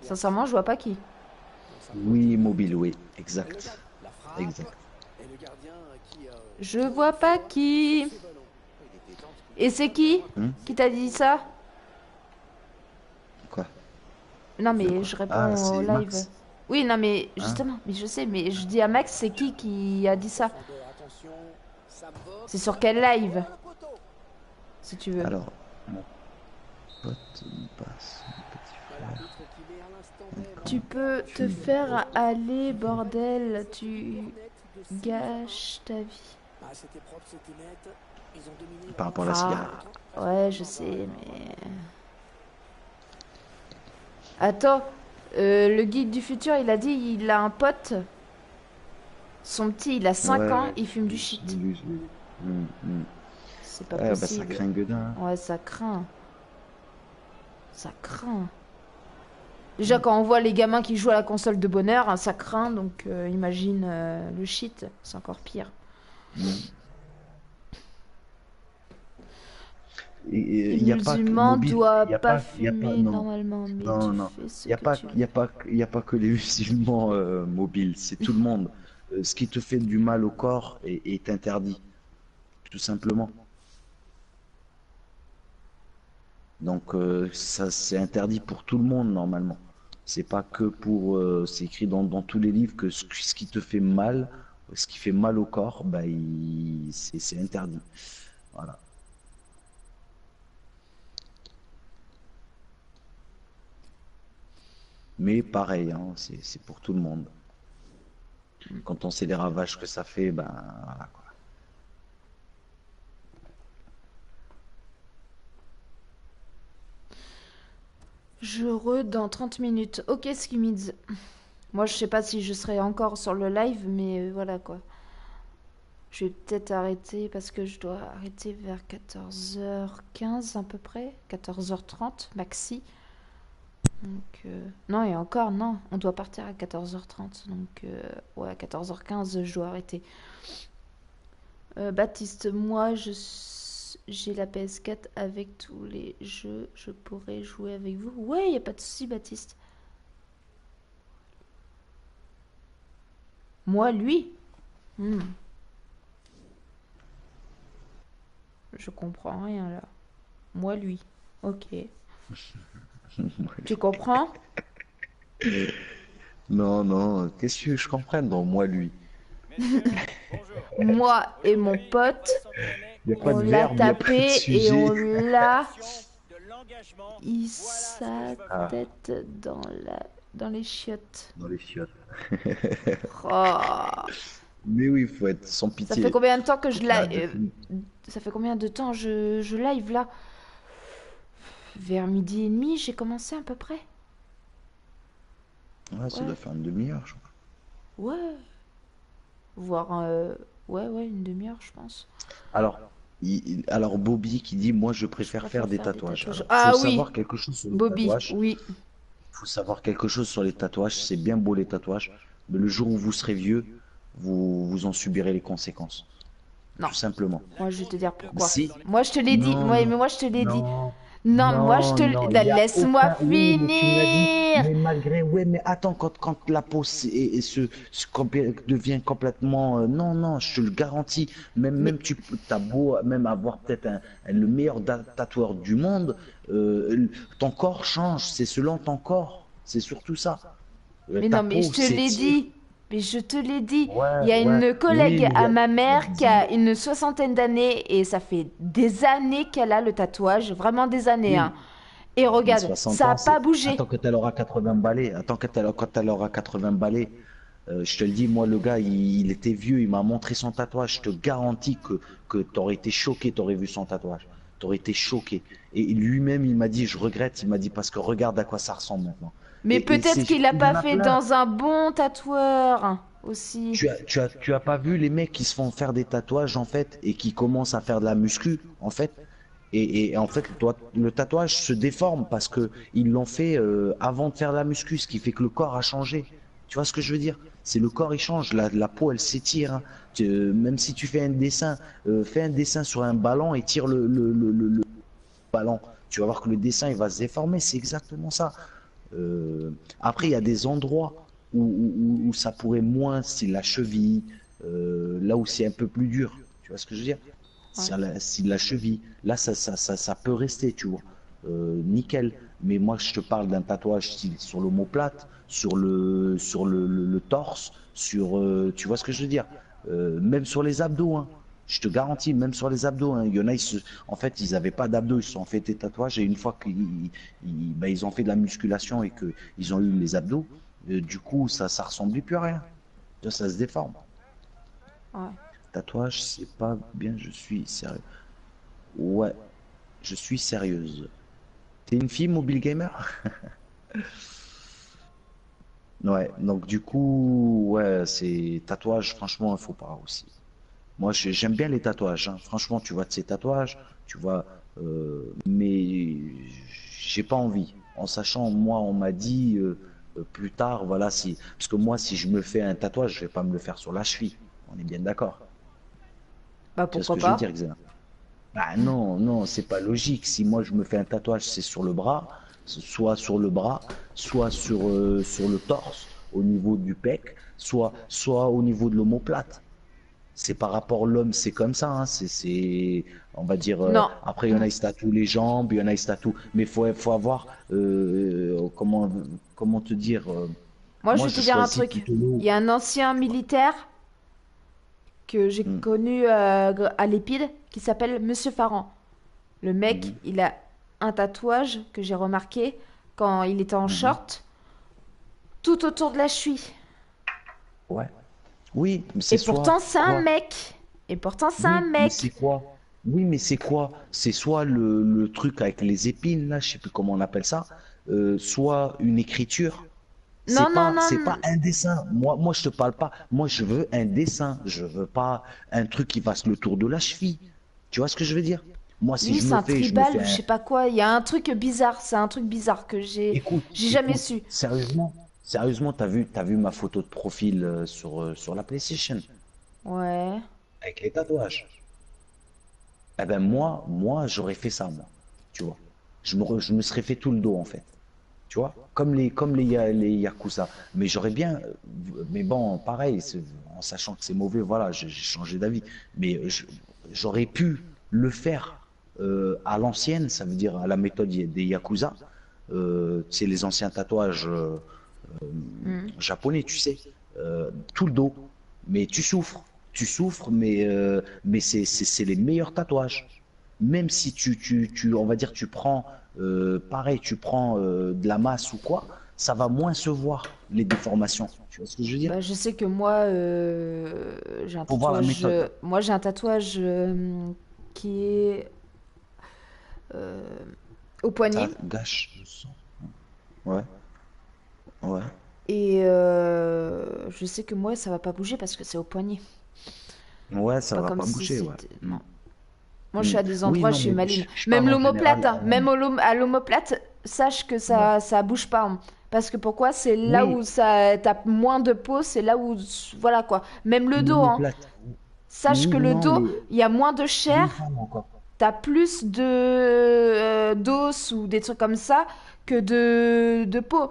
Sincèrement, je vois pas qui. Oui, mobile, oui, exact. La frappe. Exact. Et le gardien qui Je vois pas qui. ses ballons. Et c'est qui qui t'a dit ça? Quoi? Non mais je réponds Ah, au c'est live. Max. Oui, non mais Hein? justement, mais je sais, mais je dis à Max, c'est qui a dit ça? Défendeur, attention. Ça botte. C'est sur quel live? Le poteau. Si tu veux. Alors, mon pote me passe mon petit frère. L'arbitre qui met à l'instant même Tu peux te faire aller, bordel, tu net de gâches ta vie. Ah, c'était propre, c'était net. Ils ont dominé. Par rapport à la cigarette. Ouais, je sais, mais... Attends, le guide du futur, il a dit, il a un pote. Son petit, il a 5 Ouais, ans, ouais. il fume du shit. Je l'ai vu. C'est pas Ouais, bah ça possible. craint Gueudin. Ouais, ça craint. Ça craint. Déjà, quand on voit les gamins qui jouent à la console de bonheur, hein, ça craint. Donc, imagine le shit. C'est encore pire. Mm. Une Il n'y a pas que musulman mobile, doit pas il y a pas, fumer non, normalement, mais non, tu non. fais ce Il y a que pas, tu il y veux. a pas, il y a pas que les musulmans mobiles, c'est tout le monde. Ce qui te fait du mal au corps est interdit, tout simplement. Donc ça, c'est interdit pour tout le monde normalement. C'est pas que pour, c'est écrit dans tous les livres que ce qui te fait mal, ce qui fait mal au corps, bah, c'est interdit. Voilà. Mais pareil, hein, c'est pour tout le monde. Quand on sait les ravages que ça fait, ben voilà quoi. Dans 30 minutes. Ok, Skimids. Moi, je sais pas si je serai encore sur le live, mais voilà quoi. Je vais peut-être arrêter parce que je dois arrêter vers 14h15 à peu près. 14h30 maxi. Donc, non, et encore, non. On doit partir à 14h30. Donc, ouais, à 14h15, je dois arrêter. Baptiste, moi, j'ai la PS4 avec tous les jeux. Je pourrais jouer avec vous. Ouais, y a pas de souci, Baptiste. Moi, lui. Hmm, je comprends rien là. Moi, lui. Ok. Tu comprends? Non, non, qu'est-ce que je comprenne dans moi lui? Messieurs, bonjour. Moi et mon Aujourd'hui, on pote, va s'entraîner Il n'y a pas on de l'a verbe, il n'y a pas de tapé et on sujet. l'a de l'engagement. eu Voilà ce que sa je veux Ah, voir. tête dans les chiottes. dans les chiottes. Oh. Mais oui, il faut être sans Ça fait pitié. combien de temps que je Là, live? Ça fait combien de temps je live là? Vers midi et demi, j'ai commencé à peu près. ouais, ça Ouais, doit faire une demi-heure, je crois. ouais. Voire, ouais, une demi-heure, je pense. Alors, alors Bobby qui dit, moi je Je préfère faire préfère des faire des tatouages. tatouages. Alors, faut Ah savoir oui, quelque chose sur les Bobby, tatouages. oui. Faut savoir quelque chose sur les tatouages. C'est bien beau les tatouages, mais le jour où vous serez vieux, vous en subirez les conséquences. Non, Tout simplement. moi je vais te dire pourquoi. Si, Moi je te l'ai dit. non, Ouais, mais non, moi je te l'ai dit. non, Non, moi je non, te non, il l'ai. n'y a Laisse-moi aucun. Oui, mais tu me l'as dit, finir. mais malgré. Ouais, mais attends, quand la peau devient complètement. Non, non, je te le garantis. Mais, Même t'as beau même avoir peut-être le meilleur tatoueur du monde, ton corps change, c'est selon ton corps. C'est surtout ça. mais Ta non, mais je peau te l'ai s'étire. dit. Mais je te l'ai dit. Ouais, Il y a ouais, une oui, collègue mais à ma il y a mère des qui a endroits. une soixantaine d'années et ça fait des années qu'elle a le tatouage. Vraiment des années, hein. Oui, Et mais regarde, 60 ça a ans, pas c'est. bougé. Attends que tu auras 80 balais. Attends que quand elle aura 80 balais. Je te le dis, moi, le gars, il était vieux, il m'a montré son tatouage. Je te garantis que tu aurais été choqué, tu aurais vu son tatouage. Tu aurais été choqué. Et lui-même, il m'a dit, je regrette, il m'a dit, parce que regarde à quoi ça ressemble maintenant. Mais peut-être qu'il l'a Il y pas en a fait plein. dans un bon tatoueur aussi. Tu as pas vu les mecs qui se font faire des tatouages, en fait, et qui commencent à faire de la muscu, en fait. Et en fait, le tatouage se déforme parce que ils l'ont fait avant de faire la muscu, ce qui fait que le corps a changé. Tu vois ce que je veux dire? C'est le corps il change, la peau elle s'étire, hein. Même si tu fais un dessin sur un ballon et tire le ballon, tu vas voir que le dessin il va se déformer. C'est exactement ça. Après, il y a des endroits où ça pourrait moins, c'est la cheville, là où c'est un peu plus dur. Tu vois ce que je veux dire? Ouais. Si la cheville, là, ça peut rester, tu vois. Nickel. Mais moi, je te parle d'un tatouage style sur l'omoplate, sur le torse, tu vois ce que je veux dire? Même sur les abdos, hein. Je te garantis, même sur les abdos, hein. Il y en a, en fait, ils n'avaient pas d'abdos, ils se sont fait des tatouages et une fois ils ont fait de la musculation et qu'ils ont eu les abdos, du coup, ça ressemblait plus à rien. Tu vois, ça se déforme. Ouais. Tatouage, c'est pas bien, je suis sérieux. Ouais, je suis sérieuse. T'es une fille, mobile gamer? Ouais, donc du coup, ouais, c'est tatouage, franchement, il faut pas aussi. Moi, j'aime bien les tatouages, hein. Franchement, tu vois de ces tatouages, tu vois, mais j'ai pas envie. En sachant, moi, on m'a dit plus tard, voilà, si, parce que moi, si je me fais un tatouage, je vais pas me le faire sur la cheville. On est bien d'accord. Bah Tu vois ce pourquoi que je veux dire, pas? Xena? Bah non, non, c'est pas logique. Si moi je me fais un tatouage, c'est sur le bras, soit sur le bras, soit sur le torse, au niveau du pec, soit au niveau de l'omoplate. C'est par rapport à l'homme, c'est comme ça, hein. On va dire, Non. après il y en a Mm. qui se tatouent les jambes, il y en a qui se tatouent, mais faut avoir, comment te dire, Moi, je moi vais te je dire un choisis truc. plutôt le Il haut. y a un ancien militaire que j'ai Hmm, connu à l'Épide qui s'appelle Monsieur Farran. Le mec, mhm, il a un tatouage que j'ai remarqué quand il était en mhm. short, tout autour de la cheville. Ouais. Oui, mais Et c'est pourtant, soit c'est un quoi? mec. Et pourtant, c'est un Oui, mais mec. c'est quoi? Oui, mais c'est quoi? C'est soit le truc avec les épines, là, je sais plus comment on appelle ça, soit une écriture. Non, non, C'est non. pas un dessin. Moi, je te parle pas. Moi, je veux un dessin. Je veux pas un truc qui fasse le tour de la cheville. Tu vois ce que je veux dire? Moi, si Lui, c'est un je me tribal fais ou je un. sais pas quoi. Il y a un truc bizarre. C'est un truc bizarre que j'ai jamais Écoute, su. sérieusement, t'as vu ma photo de profil sur la PlayStation Ouais. avec les tatouages. Eh ben moi, j'aurais fait ça, moi. Tu vois. Je me serais fait tout le dos, en fait. Tu vois. Les Yakuza. Mais j'aurais bien. Mais bon, pareil, en sachant que c'est mauvais, voilà, j'ai changé d'avis. Mais j'aurais pu le faire à l'ancienne, ça veut dire à la méthode des Yakuza. C'est les anciens tatouages Hmm. japonais, tu sais. Tout le dos. Mais tu souffres. Tu souffres, mais c'est les meilleurs tatouages. Même si on va dire, tu prends, pareil, tu prends de la masse ou quoi, ça va moins se voir, les déformations. Tu vois ce que je veux dire? Bah, je sais que moi, j'ai un Faut voir la tatouage. méthode. Moi, j'ai un tatouage qui est euh, au Ça poignet. gâche le sang. Ouais, ouais. Et je sais que moi, ça va pas bouger parce que c'est au poignet. Ouais, C'est ça pas va comme pas si bouger, ouais. c'était. Mm, Non. Moi, je mm. suis à des Oui, endroits, je non, suis mais maline. je Même parle en l'omoplate, général. hein. Même à l'omoplate, sache que Ouais. ça bouge pas, hein. Parce que pourquoi? C'est là où Oui, ça t'as moins de peau, c'est là où. Voilà quoi. Même le dos, hein. l'omoplate. Sache que Oui, le non, dos, mais il y a moins de chair, oui, non, encore. t'as plus de d'os ou des trucs comme ça que de peau.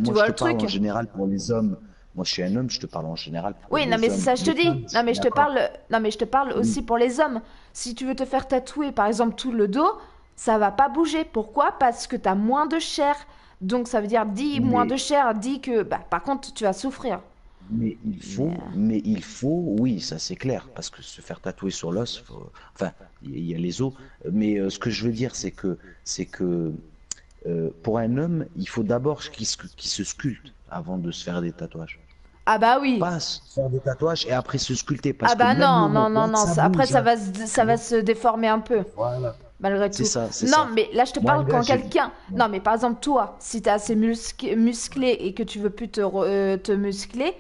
Tu Moi, je vois te le parle truc? en général pour les hommes. Moi, je suis un homme, je te parle en général pour Oui, non, les mais c'est hommes. ça, je te Les dis. femmes, je Non, suis mais je te d'accord. parle. Non, mais je te parle Oui, aussi pour les hommes. Si tu veux te faire tatouer, par exemple, tout le dos, ça va pas bouger. Pourquoi? Parce que t'as moins de chair. Donc, ça veut dire, dit moins de mais chair, dit que, bah, par contre, tu vas souffrir. Mais, mais il faut, oui, ça c'est clair, parce que se faire tatouer sur l'os, enfin, il y a les os, mais ce que je veux dire, c'est que pour un homme, il faut d'abord qu'il se sculpte avant de se faire des tatouages. ah bah oui. Pas se faire des tatouages et après se sculpter, Ah parce que bah même non, non, non, l'omoplate, non. ça Après, bouge, hein, tu ça va vois? se déformer un peu. Voilà, Malgré tout. c'est Non, ça. mais là, je te Moi, un parle gars, quand j'ai... quelqu'un. Ouais, Non, mais par exemple, toi, si t'es assez musclé et que tu veux plus te muscler,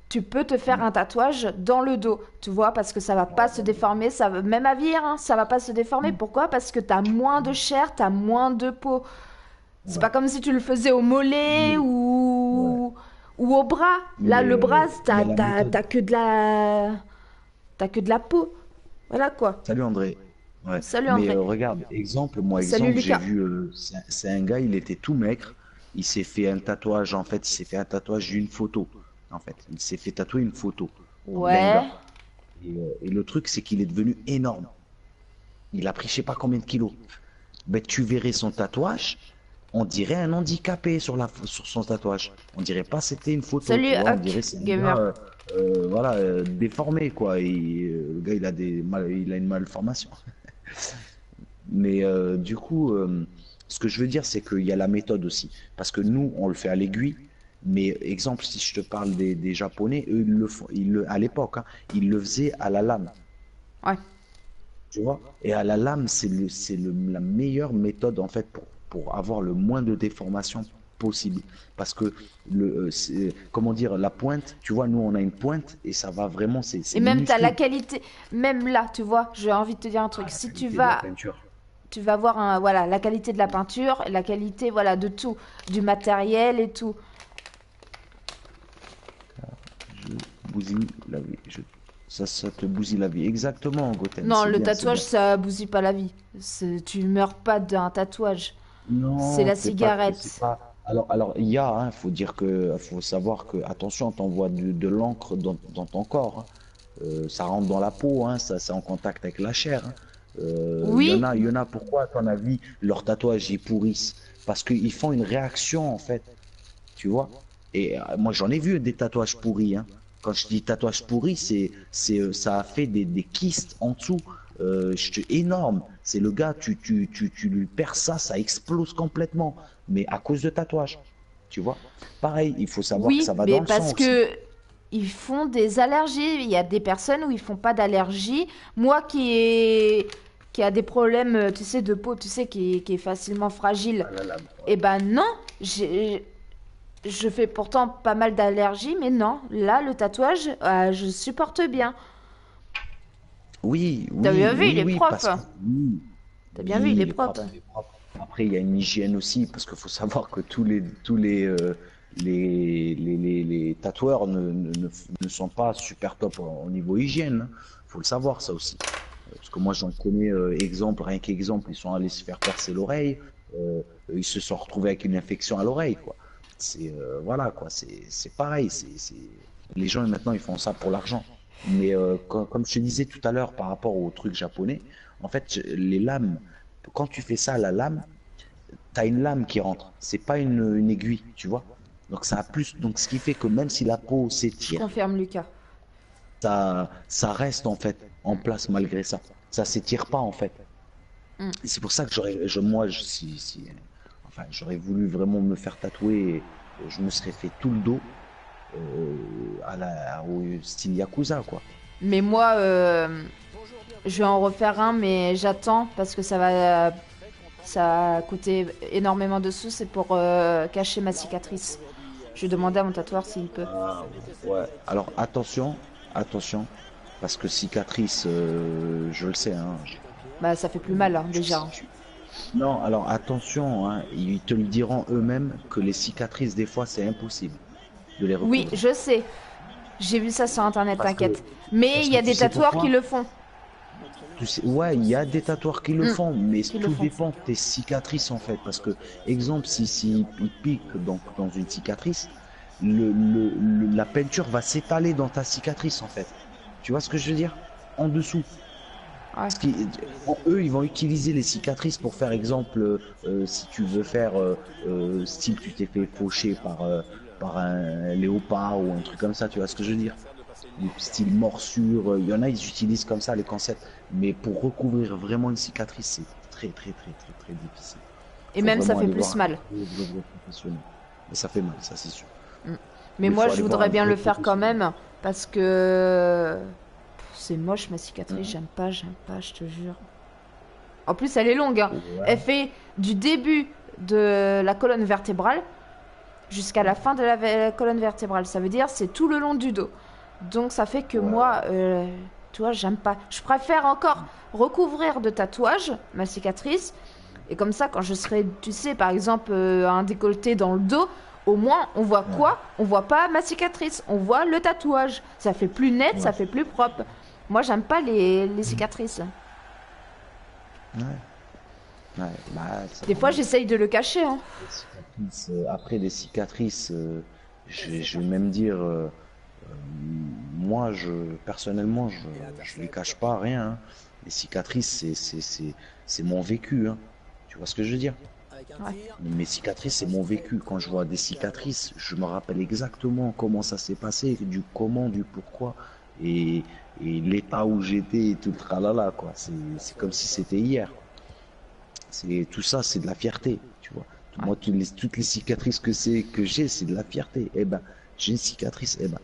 tu peux te faire un tatouage dans le dos, tu vois, parce que ça va pas se déformer, ça va, même à vieillir, hein, ça va pas se déformer. Pourquoi? Parce que t'as moins de chair, t'as moins de peau. C'est pas ouais, comme si tu le faisais au mollet mais, ouais, ou au bras. Là, le bras, mais la méthode... t'as que de la peau. Voilà quoi. Salut André. Ouais. Salut Mais André. regarde, Salut j'ai Lucas. vu, c'est un gars, il était tout maigre. Il s'est fait un tatouage, en fait, il s'est fait un tatouage d'une photo. En fait, il s'est fait tatouer une photo d'un Ouais. gars. Et le truc, c'est qu'il est devenu énorme. Il a pris je sais pas combien de kilos. Ben, tu verrais son tatouage, on dirait un handicapé sur son tatouage. On dirait pas c'était une photo, Salut tu vois. On dirait Huck c'est un gars, Gamer. voilà, déformé, quoi. Le gars, il a une malformation. Mais du coup, ce que je veux dire, c'est qu'il y a la méthode aussi. Parce que nous, on le fait à l'aiguille. Mais exemple, si je te parle des Japonais, eux, ils le font, à l'époque, hein, ils le faisaient à la lame. Ouais. Tu vois? Et à la lame, la meilleure méthode, en fait, pour avoir le moins de déformation possible. Parce que, comment dire, la pointe, tu vois, nous, on a une pointe et ça va vraiment, c'est Et même t'as la minuscule. qualité, même là, tu vois, j'ai envie de te dire un truc. Si tu Qualité de la vas, peinture. tu vas voir voilà, la qualité de la peinture, la qualité, voilà, de tout, du matériel et tout. Je bousille la vie. Ça te bousille la vie. Exactement, Gotham, Non, c'est le bien, c'est tatouage, bien. ça bousille pas la vie. Tu meurs pas d'un tatouage. C'est Non, la c'est cigarette. pas. Alors, il y a, faut dire que, faut savoir que, attention, t'envoies de l'encre dans ton corps, hein. Ça rentre dans la peau, hein, ça, c'est en contact avec la chair, hein. Oui, Il y en a, pourquoi, à ton avis, leurs tatouages, ils pourrissent? Parce qu'ils font une réaction, en fait, tu vois. Et moi, j'en ai vu des tatouages pourris, hein. Quand je dis tatouage pourri, ça a fait des kystes en dessous, énorme. C'est le gars, tu lui perces ça, ça explose complètement. Mais à cause de tatouage, tu vois. Pareil, il faut savoir que oui, ça va mais dans le sang parce aussi. que ils font des allergies. Il y a des personnes où ils font pas d'allergie. Moi qui a des problèmes, tu sais, de peau, tu sais, qui est facilement fragile. Ah là là. Eh ben non, je fais pourtant pas mal d'allergies, mais non, là, le tatouage, je supporte bien. Oui, T'as bien oui, vu, il oui, est oui, propre, parce que hein. oui, T'as bien vu, il oui, est il est propre, propre. il est propre. Après, il y a une hygiène aussi, parce qu'il faut savoir que les tatoueurs ne sont pas super top au niveau hygiène, hein. Faut le savoir, ça aussi. Parce que moi, j'en connais exemple, rien qu'exemple, ils sont allés se faire percer l'oreille, ils se sont retrouvés avec une infection à l'oreille, quoi. Voilà, quoi, c'est pareil. Les gens maintenant, ils font ça pour l'argent. Mais comme je te disais tout à l'heure par rapport au truc japonais, en fait, les lames, quand tu fais ça, la lame, t'as une lame qui rentre. C'est pas une aiguille, tu vois. Donc ça a plus, donc ce qui fait que même si la peau Je s'étire, confirme, Lucas. ça reste en fait en place malgré ça. Ça s'étire pas en fait. Mm. Et c'est pour ça que moi, enfin, j'aurais voulu vraiment me faire tatouer. Je me serais fait tout le dos au style Yakuza, quoi. Mais moi, je vais en refaire un, mais j'attends parce que ça va coûter énormément de sous. C'est pour cacher ma cicatrice. Je vais demander à mon tatoueur s'il peut. Ah, ouais. Alors attention, parce que cicatrice, je le sais, hein. Bah, ça fait plus mal, hein, Tu- déjà. tu- Non, alors attention, hein, ils te le diront eux-mêmes que les cicatrices, des fois, c'est impossible de les Oui, recouvrir. je sais. J'ai vu ça sur internet, Parce que, t'inquiète. Mais parce il que y a tu des sais tatoueurs qui pourquoi? le font. Tu sais, ouais, il y a des tatoueurs qui le Mm, font, mais qui le tout font. dépend de tes cicatrices en fait. Parce que, exemple, si il pique donc, dans une cicatrice, la peinture va s'étaler dans ta cicatrice en fait. Tu vois ce que je veux dire? En dessous. Ouais. Eux, ils vont utiliser les cicatrices pour faire exemple, si tu veux faire style tu t'es fait faucher par un léopard ou un truc comme ça, tu vois ce que je veux dire? Le style morsure, il y en a, ils utilisent comme ça les concepts, mais pour recouvrir vraiment une cicatrice, c'est très difficile. Et Faut même ça vraiment fait aller plus voir mal. un vrai professionnel. Mais ça fait mal, ça c'est sûr. Mm. Mais Mais il moi, faut je aller voir voudrais un bien vrai le faire quand professionnel. même. Parce que c'est moche, ma cicatrice. Hein. J'aime pas, je te jure. En plus, elle est longue, hein. Elle Ouais, fait du début de la colonne vertébrale jusqu'à la fin de la colonne vertébrale. Ça veut dire c'est tout le long du dos. Donc ça fait que ouais. moi, tu vois, j'aime pas. Je préfère encore recouvrir de tatouages ma cicatrice. Et comme ça, quand je serai, tu sais, par exemple, un décolleté dans le dos, au moins, on voit Ouais, quoi? On voit pas ma cicatrice, on voit le tatouage. Ça fait plus net, ça ouais, fait plus propre. Moi, j'aime pas les cicatrices. ouais, ouais. Bah, ça Des fois, normal. j'essaye de le cacher, hein. Les cicatrices, après les cicatrices, je vais même dire, moi, personnellement, je les cache pas, rien, hein. Les cicatrices, c'est mon vécu, hein. Tu vois ce que je veux dire? Avec un Ouais. tir. Mes cicatrices, c'est mon vécu. Quand je vois des cicatrices, je me rappelle exactement comment ça s'est passé, du comment, du pourquoi, et, et l'état où j'étais et tout le tralala, quoi. C'est comme si c'était hier. Tout ça, c'est de la fierté, tu vois. Ouais. Moi, toutes les cicatrices que j'ai, c'est de la fierté. Eh ben, j'ai une cicatrice, eh ben,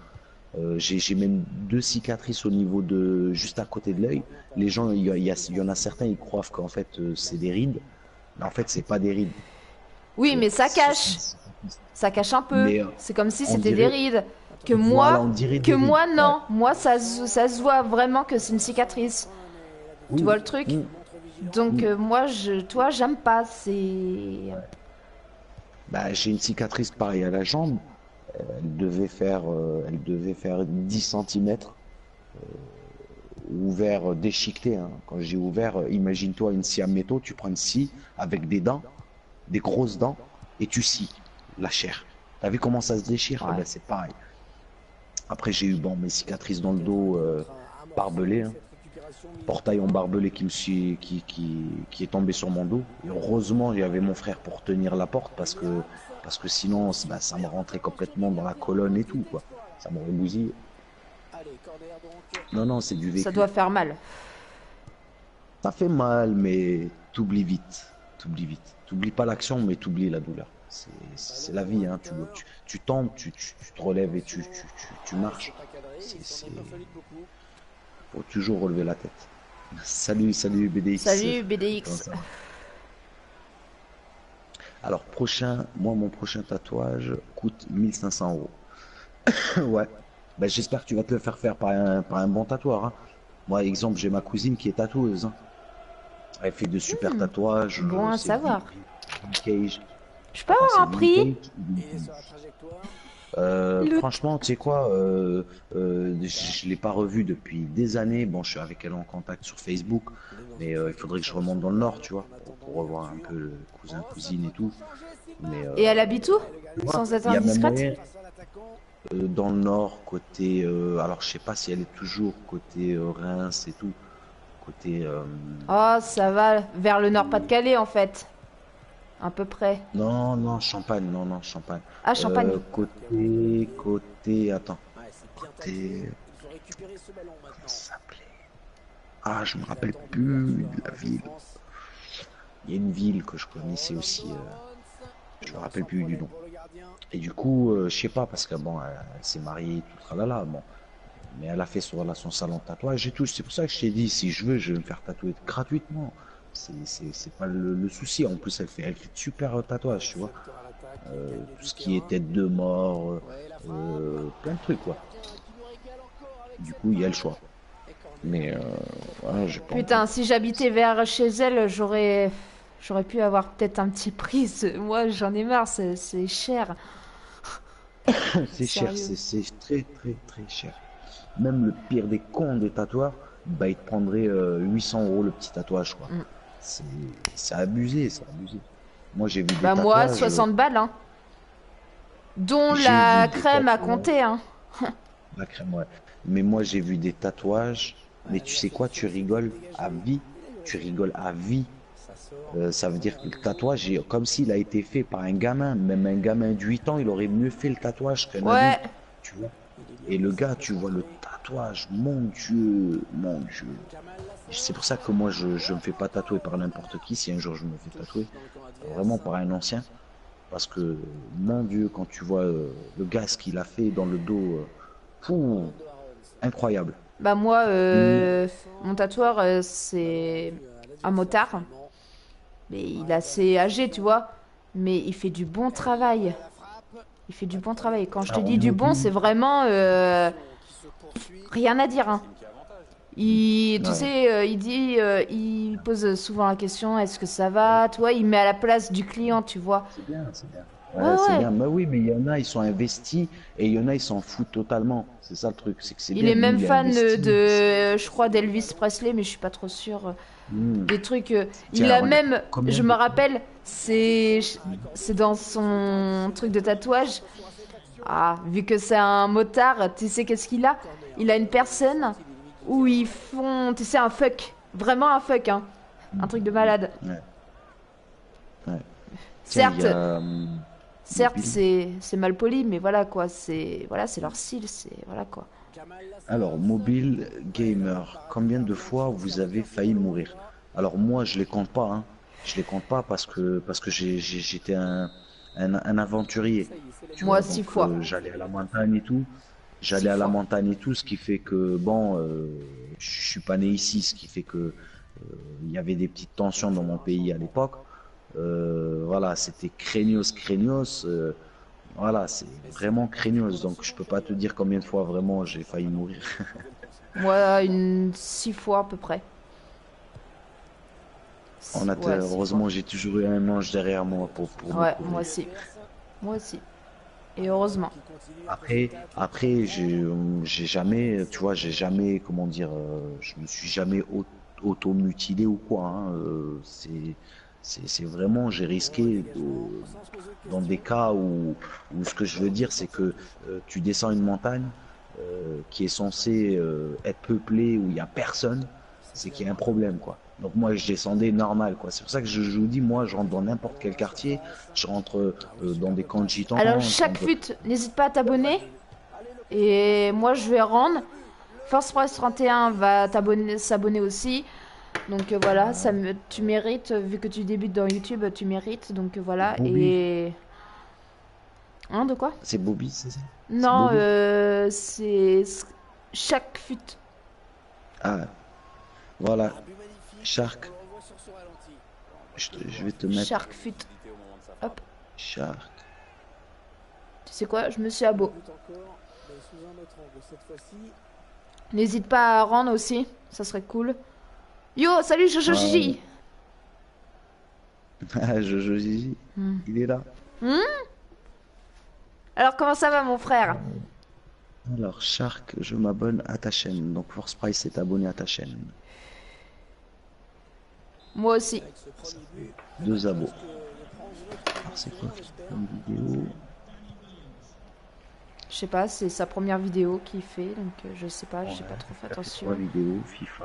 j'ai même deux cicatrices au niveau de, juste à côté de l'œil. Les gens, il y en a certains, ils croient qu'en fait, c'est des rides. Mais en fait, c'est pas des rides, Oui, tu vois. mais ça Ce sont cache. des cicatrices. Ça cache un peu. Mais C'est comme si on c'était des dirait, rides. Que voilà, moi, on dirait que des rides. moi Ouais. non. Moi, ça se voit vraiment que c'est une cicatrice. Tu Oui. vois le truc? Mm. Donc, Mm. moi, toi, j'aime pas. C'est. Bah, j'ai une cicatrice pareille à la jambe. Elle devait faire 10 centimètres ouvert, déchiqueté, hein. Quand j'ai ouvert, imagine-toi une scie à métaux, tu prends une scie avec des dents, des grosses dents, et tu scies la chair. T'as vu comment ça se déchire? Eh Ouais. ben, c'est pareil. Après, j'ai eu bon, mes cicatrices dans le dos, barbelées, hein. Portail en barbelé qui est tombé sur mon dos. Et heureusement, il y avait mon frère pour tenir la porte parce que sinon, bah, ça me rentrait complètement dans la colonne et tout, quoi. Ça m'aurait bousillé. Non, non, c'est du Ça vécu. doit faire mal. Ça fait mal, mais t'oublies vite. T'oublies vite. T'oublies pas l'action, mais t'oublies la douleur. C'est la vie, hein. Tu tombes, tu te relèves et tu marches. Faut toujours relever la tête. Salut BDX. Salut Comment BDX. ça va? Alors, mon prochain tatouage coûte 1500 euros. Ouais. Ben, j'espère que tu vas te le faire par un bon tatoueur, hein. Moi, exemple, j'ai ma cousine qui est tatoueuse, hein. Elle fait de super tatouages. Bon à C'est savoir. vintage. Je peux Attends, avoir un c'est prix? vintage ou Le- franchement, tu sais quoi, je l'ai pas revu depuis des années. Bon, je suis avec elle en contact sur Facebook, mais il faudrait que je remonte dans le Nord, tu vois, pour revoir un peu le cousin, cousine et tout. Mais Et elle habite où? Sans être il y a même indiscrète? moyen dans le Nord, côté. Alors, je sais pas si elle est toujours côté Reims et tout, côté. Oh, ça va vers le Nord-Pas-de-Calais en fait. À peu près. Non, non, Champagne, non, non, Champagne. Ah, Champagne. Côté, attends, côté. Comment ça s'appelait? Ah, je me rappelle plus de la ville. Il y a une ville que je connaissais aussi, je me rappelle plus du nom. Et du coup, je sais pas, parce que bon, elle s'est mariée, tout tralala, bon. Mais elle a fait son salon de tatouage et tout. C'est pour ça que je t'ai dit, si je veux, je vais me faire tatouer gratuitement. C'est pas le souci. En plus, elle fait de super tatouages, tu vois. Tout ce qui est tête de mort, plein de trucs, quoi. Du coup, il y a le choix. Mais voilà, j'ai pas Putain, si j'habitais vers chez elle, j'aurais pu avoir peut-être un petit prix. Moi, j'en ai marre, c'est cher. c'est cher, Sérieux. c'est très très très cher. Même le pire des cons des tatoueurs, bah il te prendrait 800 euros le petit tatouage, quoi. Mm. C'est c'est abusé, c'est abusé. Moi j'ai vu des Bah moi, tatouages, 60 balles, hein. Dont j'ai la vu des crème à tatouages, compter, hein. la crème, ouais. Mais moi j'ai vu des tatouages, mais tu sais quoi, tu rigoles à vie, tu rigoles à vie. Ça veut dire que le tatouage est comme s'il a été fait par un gamin, même un gamin de 8 ans, il aurait mieux fait le tatouage qu'un Ouais. adulte, tu vois. Et le gars, tu vois le tatouage, mon Dieu, mon Dieu. C'est pour ça que moi, je me fais pas tatouer par n'importe qui, si un jour je me fais tatouer, vraiment par un ancien. Parce que, mon Dieu, quand tu vois le gars, ce qu'il a fait dans le dos, fou, incroyable. Bah moi, mon tatoueur, c'est un motard. Mais il est assez âgé, tu vois. Mais il fait du bon travail. Il fait du bon travail. Quand je te Alors, dis du bon, mobile, c'est vraiment rien à dire, hein. Tu ouais, sais, il pose souvent la question, est-ce que ça va? Tu vois, il met à la place du client, tu vois. c'est bien, c'est bien. Ouais, Ouais, c'est ouais. bien. Mais oui, mais il y en a, ils sont investis, et il y en a, ils s'en foutent totalement. C'est ça le truc, c'est que c'est Il bien. est Lui, même il est fan investi. je crois, d'Elvis Presley, mais je suis pas trop sûre. Hmm. Des trucs. Il Tiens, a regarde, même, combien je de... me rappelle, c'est dans son truc de tatouage. Ah, vu que c'est un motard, tu sais qu'est-ce qu'il a? Il a une personne où ils font, tu sais, un fuck. Vraiment un fuck, hein. Un truc de malade. Ouais, ouais. Tiens, il y Certes, a certes, mobile. c'est mal poli, mais voilà quoi, c'est leur style, c'est voilà quoi. Alors, mobile gamer, combien de fois vous avez failli mourir? Alors moi, je les compte pas, hein. Je les compte pas parce que j'étais un aventurier, tu Moi, vois. 6 fois. J'allais à la montagne et tout. Six J'allais à la fois. montagne et tout, ce qui fait que bon, je suis pas né ici, ce qui fait que il y avait des petites tensions dans mon pays à l'époque. Voilà, c'était craignos, craignos. Voilà, c'est vraiment craignos, donc je peux pas te dire combien de fois vraiment j'ai failli mourir. Moi, 6 fois à peu près. Ouais, 6 fois. Heureusement, j'ai toujours eu un ange derrière moi pour me Ouais, couvrir. moi aussi. Moi aussi. Et heureusement. Après, j'ai jamais, tu vois, j'ai jamais, comment dire, je me suis jamais auto-mutilé ou quoi, hein, c'est vraiment, j'ai risqué dans des cas où ce que je veux dire, c'est que tu descends une montagne qui est censée être peuplée où il y a personne, c'est qu'il y a un problème, quoi. Donc moi, je descendais normal, quoi. C'est pour ça que je vous dis, moi, je rentre dans n'importe quel quartier, je rentre dans des camps de gitans, Alors, je chaque rentre. fut, n'hésite pas à t'abonner. Et moi, je vais rendre. Force Price 31 va s'abonner aussi. Donc voilà, tu mérites, vu que tu débutes dans YouTube, tu mérites. Donc voilà. Bobby, Et. Hein, de quoi? c'est Bobby, c'est ça? C'est Non, Bobby? c'est. Chaque fut. Ah, voilà, Un but magnifique. Shark. On le revoit sur ce ralenti. Je vais te mettre Shark fut. Hop. Shark. Tu sais quoi? Je me suis abo. But encore, mais sous un autre angle cette fois-ci. N'hésite pas à rendre aussi. Ça serait cool. Yo, salut Jojo Ouais. Gigi. Ah, Jojo Gigi, Hmm. il est là. Alors, comment ça va, mon frère? Alors, Shark, je m'abonne à ta chaîne. Donc, Force Price est abonné à ta chaîne. Moi aussi. Avec ce premier but, 2 abos. de prendre une autre Alors, c'est quoi dimension, comme vidéo? Je sais pas, c'est sa première vidéo qu'il fait, donc je sais pas, j'ai pas trop fait Ça fait 3 attention. vidéos, FIFA.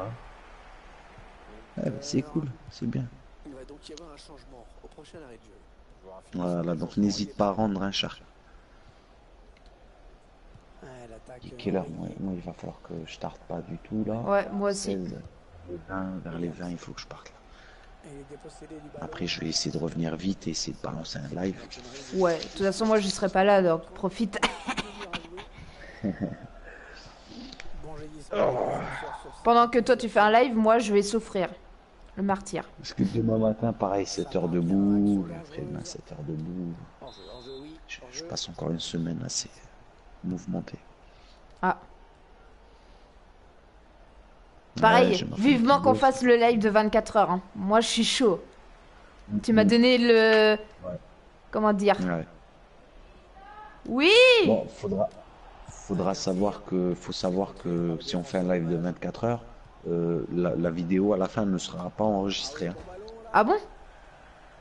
Ah, bah, c'est cool, c'est bien. il va donc y avoir un changement au prochain arrêt de jeu. Voilà, donc n'hésite pas à rendre un Shark. Ouais, l'attaque, Il est quelle heure? Moi, il va falloir que je tarde pas du tout là. Ouais, moi aussi. 16, le 20, vers les 20, il faut que je parte là. Et il est dépossédé du ballon. Après, je vais essayer de revenir vite et essayer de balancer un live. Ouais, de toute façon, moi je serai pas là, donc profite. Bon jaillissement sur Pendant que toi tu fais un live, moi je vais souffrir. Le martyr. Parce que demain matin, pareil, 7 heures debout. Je ferai demain 7 heures debout. hors-jeu, oui. Je passe encore une semaine assez mouvementée. Ah. Ouais, Pareil, j'ai ma femme vivement qui qu'on bosse. fasse le live de 24 heures. Hein. Moi je suis chaud. Tu m'as donné le. Comment dire? Ouais. Oui! Bon, faut savoir que si on fait un live de 24 heures, la vidéo à la fin ne sera pas enregistrée, hein. Ah bon?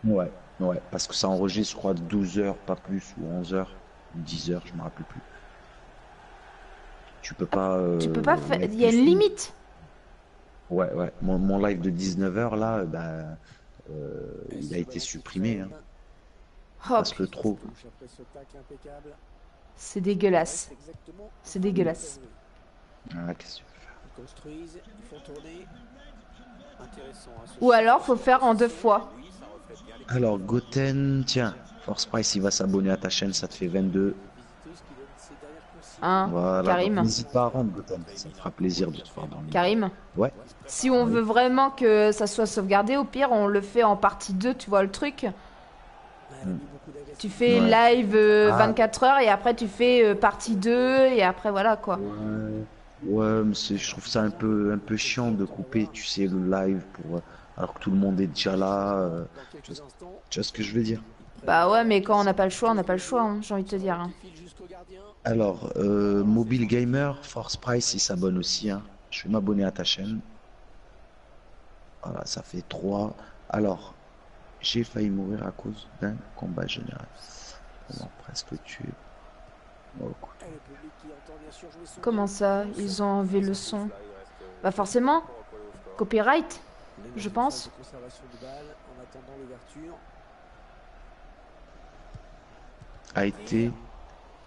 Ouais, ouais, parce que ça enregistre, je crois, 12 heures, pas plus, ou 11 heures, ou 10 heures, je me rappelle plus. Tu peux pas. Tu peux pas faire. mettre Il y a une plus- limite. Ouais, ouais. Mon live de 19 heures là, il a été supprimé, hein, Oh, parce que trop. Touche après ce tacle impeccable. c'est dégueulasse. Exactement. C'est dégueulasse. Ah, qu'est-ce que tu veux faire? Ils construisent, ils font tourner. Intéressant. Hein, ce Ou alors faut faire en 2 fois. Alors, Goten, tiens, Force Price, il va s'abonner à ta chaîne, ça te fait 22. visiteuse qui donne ses dernières consignes. Hein, Voilà, Karim. donc n'hésite pas à rendre, Goten, ça me fera plaisir de te voir dans le. Karim, Ouais, si on veut vraiment que ça soit sauvegardé, au pire on le fait en partie 2, tu vois le truc. Elle a mis beaucoup d'agressivité. Tu fais Ouais. live Ah. 24 heures et après tu fais partie 2 et après voilà quoi. ouais, ouais, mais je trouve ça un peu chiant de couper, tu sais, le live alors que tout le monde est déjà là. Dans quelques instants, Tu vois ce que je veux dire? Bah ouais, mais quand on n'a pas le choix, on n'a pas le choix, hein, j'ai envie de te dire. Hein. il file jusqu'au gardien. Alors, Mobile Gamer, Force Price, il s'abonne aussi, hein. Je vais m'abonner à ta chaîne. Voilà, ça fait 3. Alors, j'ai failli mourir à cause d'un combat général. On m'a presque tué. Oh, écoute. Et le public qui entend bien sûr jouer son Comment ça? Ils ont enlevé le son? Bah forcément, copyright, je pense. phase de conservation de balle en attendant l'ouverture. A été.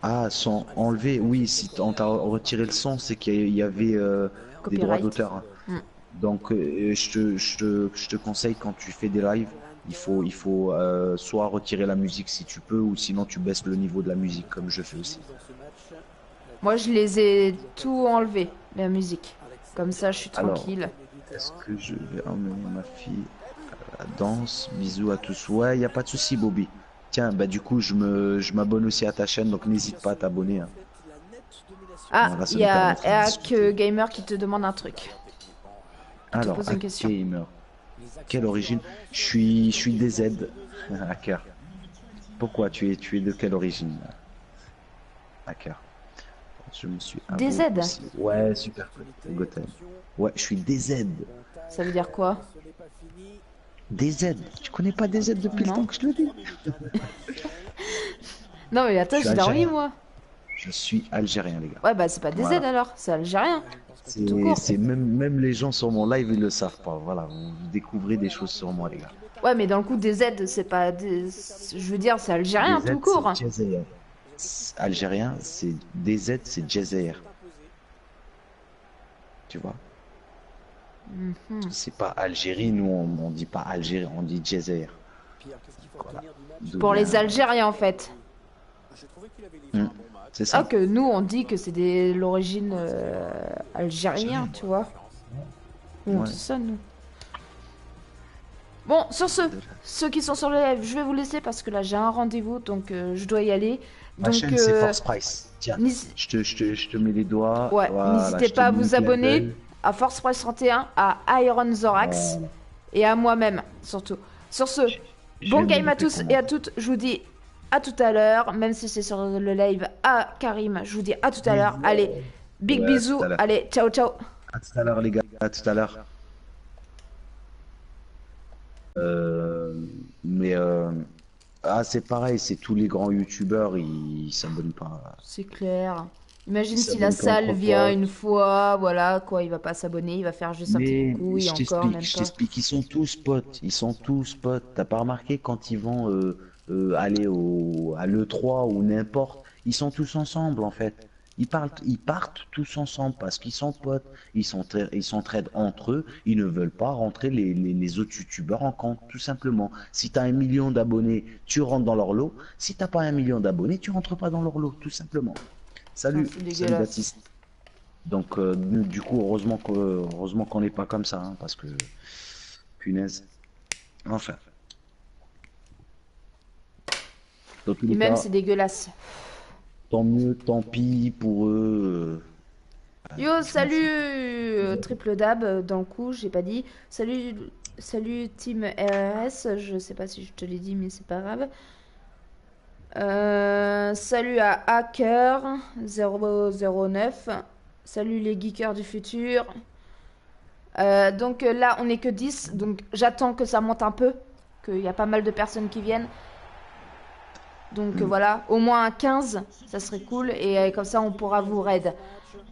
Ah, sans enlever. Oui, si on t'a retiré le son, c'est qu'il y avait des droits Copyright. d'auteur, hein. Mm. Donc, je te conseille quand tu fais des lives, il faut soit retirer la musique si tu peux, ou sinon tu baisses le niveau de la musique comme je fais aussi. Dans ce match, Moi je les ai tout enlevés, la musique. Comme ça je suis Alors, tranquille. Est-ce que je vais emmener ma fille à la danse? Bisous à tous. Ouais, y a pas de souci, Bobby. Tiens, bah du coup, je m'abonne aussi à ta chaîne, donc n'hésite pas à t'abonner, hein. Ah, Voilà, ça il y nous a permettra de Hack discuter. Gamer qui te demande un truc. Qui te Alors, pose une Hack question. Gamer, quelle origine? Je suis DZ, hacker. Pourquoi tu es de quelle origine, hacker? Je me suis abonné DZ? aussi. Ouais, super cool. Gotham. Ouais, je suis DZ. Ça veut dire quoi? DZ. Tu connais pas DZ depuis le temps Non. que je le dis? Non mais attends, Je suis j'ai dormi algérien. moi. Je suis algérien, les gars. Ouais, bah c'est pas DZ Voilà. alors, c'est algérien. Tout court. C'est même les gens sur mon live, ils le savent pas. Voilà, vous découvrez des choses sur moi, les gars. Ouais, mais dans le coup, DZ, c'est pas. Je veux dire, c'est algérien DZ, tout court. c'est Jazair. Algérien, c'est DZ, c'est Jazair. Tu vois? Mhm. C'est pas Algérie, nous on dit pas Algérie, on dit Jazair. Voilà. D'où Pour les vient- Algériens en fait. C'est Ah, ça. que nous on dit que c'est de l'origine algérienne, tu vois. Nous, on Ouais. dit ça, nous. Bon, sur ceux qui sont sur le live, je vais vous laisser parce que là j'ai un rendez-vous donc je dois y aller. Ma Donc, chaîne, c'est Force Price. Tiens, je te mets les doigts. ouais, Voilà, n'hésitez je te pas à mets le vous clin abonner d'œil. à Force Price 31, à Iron Zorax et à moi-même surtout. Sur ce, Je bon viens de game à noter tous ton et à nom. toutes. Je vous dis à tout à l'heure, même si c'est sur le live à Karim. Je vous dis à tout à l'heure. Allez, big Ouais, à bisous. tout à l'heure. Allez, ciao, ciao. À tout à l'heure, les gars. À tout à l'heure. Mais ah, c'est pareil, c'est tous les grands youtubeurs, ils s'abonnent pas. C'est clair. Imagine Ils si la s'abonnent pas salle entre vient potes. une fois, voilà quoi, il va pas s'abonner, il va faire juste un petit Mais coucou et encore même je pas. t'explique, ils sont tous potes. Ils sont tous potes. T'as pas remarqué quand ils vont aller à l'E3 ou n'importe, ils sont tous ensemble en fait. Ils partent tous ensemble parce qu'ils sont potes. Ils s'entraident entre eux. Ils ne veulent pas rentrer les autres youtubeurs en compte, tout simplement. Si t'as 1 million d'abonnés, tu rentres dans leur lot. Si t'as pas 1 million d'abonnés, tu rentres pas dans leur lot, tout simplement. Salut, C'est salut dégueulasse. Baptiste. Donc, du coup, heureusement qu'on n'est pas comme ça, hein, parce que, punaise. Enfin, dans tous Et les même cas, c'est dégueulasse. tant mieux, tant pis pour eux. Yo, je m'en salut fous. Triple Dab dans le coup, j'ai pas dit. Salut, salut Team RRS, je sais pas si je te l'ai dit, mais c'est pas grave. Salut à Hacker 009. Salut les geekers du futur. Donc là, on est que 10, donc j'attends que ça monte un peu, qu'il y a pas mal de personnes qui viennent. Donc voilà, au moins 15, ça serait cool, et comme ça on pourra vous raid.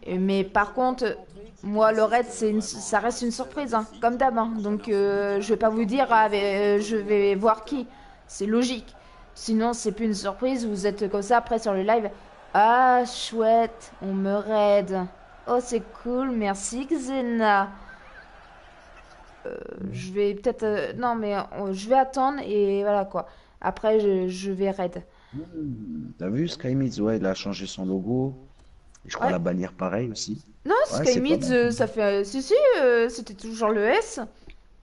Mais par contre, moi le raid, ça reste une surprise, hein, comme d'hab. Hein. Donc je vais pas vous dire, je vais voir qui, c'est logique. Sinon c'est plus une surprise, vous êtes comme ça après sur le live. Ah chouette, on me raid. Oh c'est cool, merci Xena. Je vais peut-être... non mais je vais attendre et voilà quoi. Après je vais raid. T'as vu Skymids, ouais, il a changé son logo. Et je crois Ouais. la bannière pareil aussi. Non, Ouais, c'est pas Skymids, mal. ça fait... si, si, c'était toujours le S.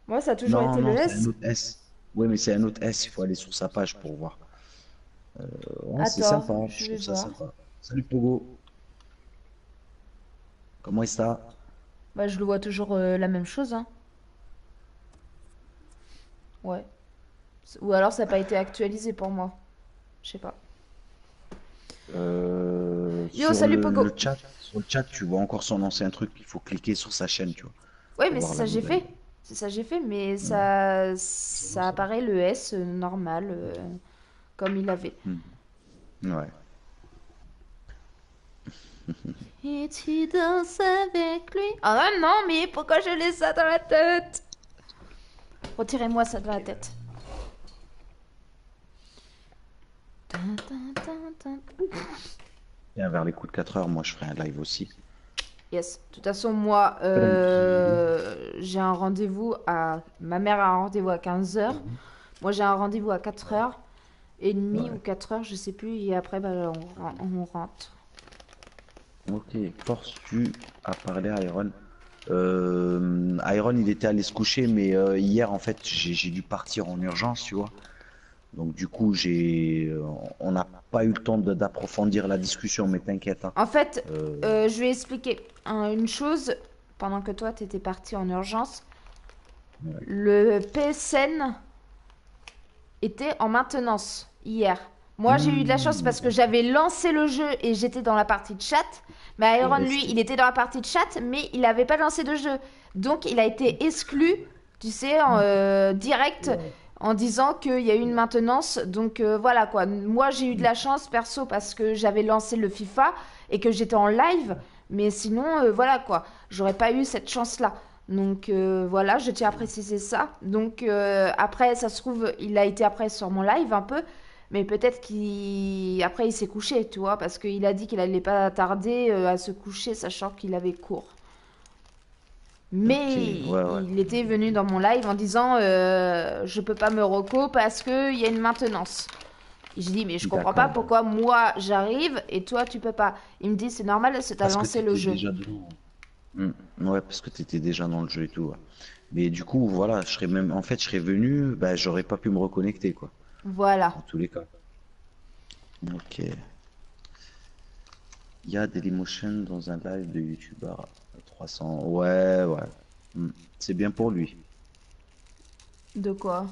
Moi, ça a toujours Non, été le non, c'est S. un autre S. Oui, mais c'est un autre S, il faut aller sur sa page pour voir. Ouais, c'est Attends, sympa, je je vais trouve ça voir. sympa. Salut Pogo. Comment est-ce ça? Bah, je le vois toujours la même chose, hein. Ouais. Ou alors, ça n'a pas été actualisé pour moi. Je sais pas. Yo, Sur salut Pogo. sur le chat, tu vois encore son ancien truc, il faut cliquer sur sa chaîne, tu vois. Ouais, Pour mais voir c'est la ça j'ai nouvelle. fait. C'est ça j'ai fait, mais ça apparaît le S normal, comme il avait. Ouais. Et tu danses avec lui. Ah non, mais pourquoi je laisse ça dans la tête? Retirez-moi ça de la tête. Tin, tin, tin, tin. Et vers les coups de 4 heures, moi je ferai un live aussi. Yes. De toute façon, moi, j'ai un rendez-vous à... Ma mère a un rendez-vous à 15h. Moi, j'ai un rendez-vous à 4h30 Ouais. ou 4h, je sais plus. Et après, bah, on rentre. Ok, forces-tu à parler à Iron? Iron, il était allé se coucher, mais hier, en fait, j'ai dû partir en urgence, tu vois. Donc du coup, on n'a pas eu le temps d'approfondir la discussion, mais t'inquiète, hein. En fait, Euh, je vais expliquer une chose. Pendant que toi, t'étais parti en urgence, ouais. le PSN était en maintenance hier. Moi, j'ai eu de la chance parce que j'avais lancé le jeu et j'étais dans la partie de chat. Mais Et Iron, lui, resté. il était dans la partie de chat, mais il n'avait pas lancé de jeu. Donc, il a été exclu, tu sais, en direct, Ouais. en disant qu'il y a eu une maintenance. Donc, voilà quoi. Moi, j'ai eu de la chance, perso, parce que j'avais lancé le FIFA et que j'étais en live. Mais sinon, voilà quoi. J'aurais pas eu cette chance-là. Donc voilà, je tiens à préciser ça. Donc après, ça se trouve, il a été après sur mon live un peu, mais peut-être qu'il après il s'est couché, tu vois, parce qu'il a dit qu'il allait pas tarder à se coucher, sachant qu'il avait cours. Ok, Mais ouais, ouais. il était venu dans mon live en disant je peux pas me reco parce que il y a une maintenance. Et j'ai dit mais je comprends pas D'accord. pourquoi moi j'arrive et toi tu peux pas. Il me dit c'est normal, c'est t'as Parce que lancé le t'étais jeu. déjà dedans. Hmm. Ouais, parce que t'étais déjà dans le jeu et tout, ouais. Mais du coup, voilà, en fait, je serais venu, bah, j'aurais pas pu me reconnecter, quoi. Voilà. En tous les cas. Ok. Il y a Dailymotion dans un live de YouTube à 300. Ouais, ouais. Hmm. C'est bien pour lui. De quoi?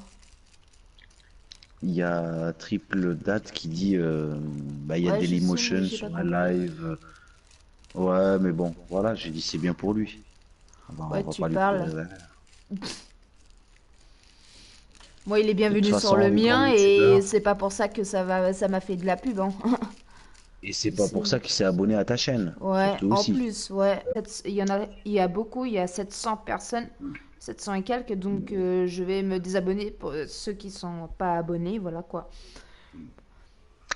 Il y a Triple Date qui dit, bah, il y a Ouais, je sais, mais Dailymotion j'ai pas sur un compris. live. Ouais, mais bon, voilà, j'ai dit c'est bien pour lui. On Ouais, va tu pas lui courir parles. derrière. Moi, il est De toute bienvenu sur façon, le les grands mien et youtubeurs. c'est pas pour ça que ça m'a fait de la pub, hein. Et c'est Tu pas sais. pour ça qu'il s'est abonné à ta chaîne, Ouais, surtout en aussi. plus, ouais. Il y a beaucoup, il y a 700 personnes, 700 et quelques, donc je vais me désabonner pour ceux qui sont pas abonnés, voilà quoi.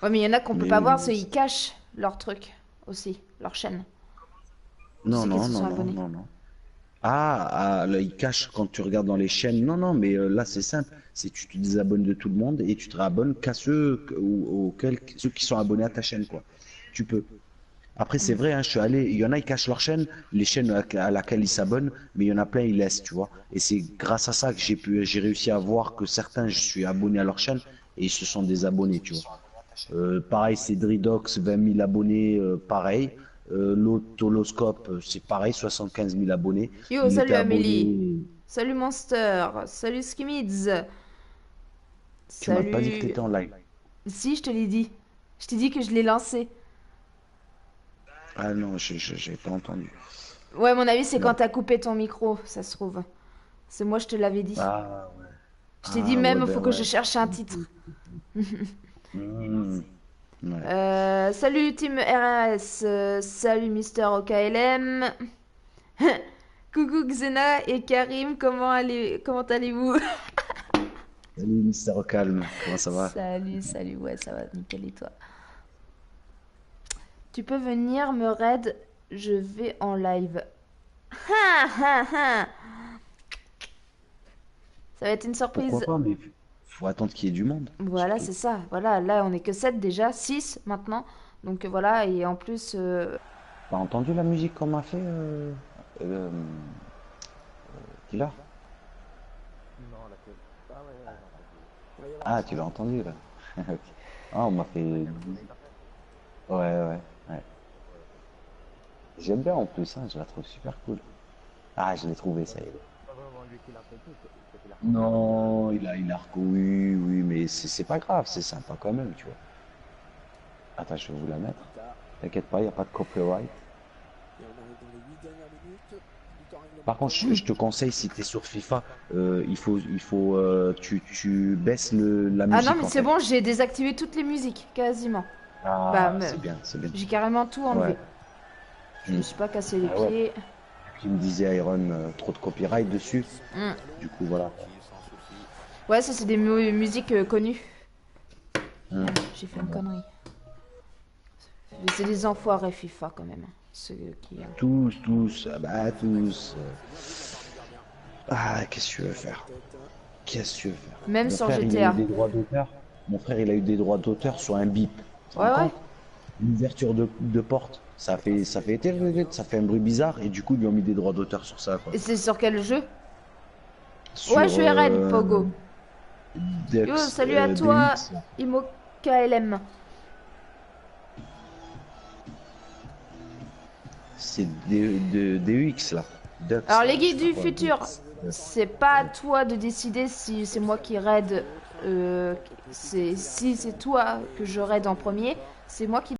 Ouais, mais il y en a qu'on peut Mais pas oui, voir, mais ceux ils cachent leur truc aussi, leur chaîne. Tu non, sais qu'ils non, se sont non, non, abonnés. non, non. Ah, là, il cache quand tu regardes dans les chaînes. Non, non, mais là, c'est simple. C'est tu te désabonnes de tout le monde et tu te réabonnes qu'à ceux qui sont abonnés à ta chaîne, quoi. Tu peux. Après, c'est vrai, hein, je suis allé. Il y en a, ils cachent leur chaîne, les chaînes à laquelle ils s'abonnent, mais il y en a plein, ils laissent, tu vois. Et c'est grâce à ça que j'ai réussi à voir que certains, je suis abonné à leur chaîne et ils se sont désabonnés, tu vois. Pareil, c'est Dridox, 20 000 abonnés, pareil. L'autoloscope, c'est pareil, 75 000 abonnés. Yo, Il était salut Amélie. abonné. Salut Monster. Salut Skimids. Tu m'as pas dit que Salut. t'étais en live. Si, je te l'ai dit. Je t'ai dit que je l'ai lancé. Ah non, j'ai pas entendu. Ouais, mon avis, c'est quand Non. t'as coupé ton micro, ça se trouve. C'est moi, je te l'avais dit. Ah ouais. Je t'ai dit Ah ouais, même, il faut ben que je ouais. cherche un titre. Hmm, ouais. Salut Team RS. Salut Mister OKLM. Coucou Xena et Karim, comment allez-vous? Salut Mister Calme, comment ça va? Salut, salut, ouais, ça va nickel et toi? Tu peux venir me raid, je vais en live. Ha ha ha. Ça va être une Pourquoi surprise. pas, mais faut attendre qu'il y ait du monde, Voilà, surtout. c'est ça. Voilà, là on est que 7 déjà, 6 maintenant. Donc voilà, et en plus, T'as entendu la musique qu'on m'a fait, euh, Killer? Ah, tu l'as entendu là. Ok. Ah, on m'a fait. Ouais, ouais, ouais. J'aime bien en plus, hein, je la trouve super cool. Ah, je l'ai trouvé, ça y est. Non, oui, oui, mais c'est pas grave, c'est sympa quand même, tu vois. Attends, je vais vous la mettre. T'inquiète pas, il n'y a pas de copyright. Et on arrive dans les 8 dernières minutes du temps Par contre, réglementaire. je te conseille, si t'es sur FIFA, tu baisses la ah non, musique mais en c'est fait. bon, j'ai désactivé toutes les musiques, quasiment. Bah, Ah, c'est bien, c'est bien. j'ai carrément tout Ouais. enlevé. Je me Hmm. suis pas cassé les Ah ouais. pieds. Puis il me disait Iron, trop de copyright dessus. Hmm. Du coup, voilà. Ouais, ça c'est des musiques connues. Hmm. Ah, j'ai fait une connerie. Mais c'est des enfoirés FIFA quand même, hein, ceux qui... Tous, ah bah tous. Ah, qu'est-ce que tu veux faire? Qu'est-ce que tu veux faire? Même Mon sur frère, il a eu GTA. des droits d'auteur. Mon frère, il a eu des droits d'auteur sur un bip. Tu te Ouais, rends ouais. compte? L'ouverture de porte. Ça fait un bruit bizarre et du coup, ils lui ont mis des droits d'auteur sur ça, quoi. Et c'est sur quel jeu? Sur, Ouais, je suis RL, Pogo. Dux, Yo, salut à toi, DX. Imo KLM. C'est DUX là. Dux. Alors les guides Je sais du pas quoi, futur, DX. c'est pas à toi de décider si c'est moi qui raid, si c'est toi que je raid en premier, c'est moi qui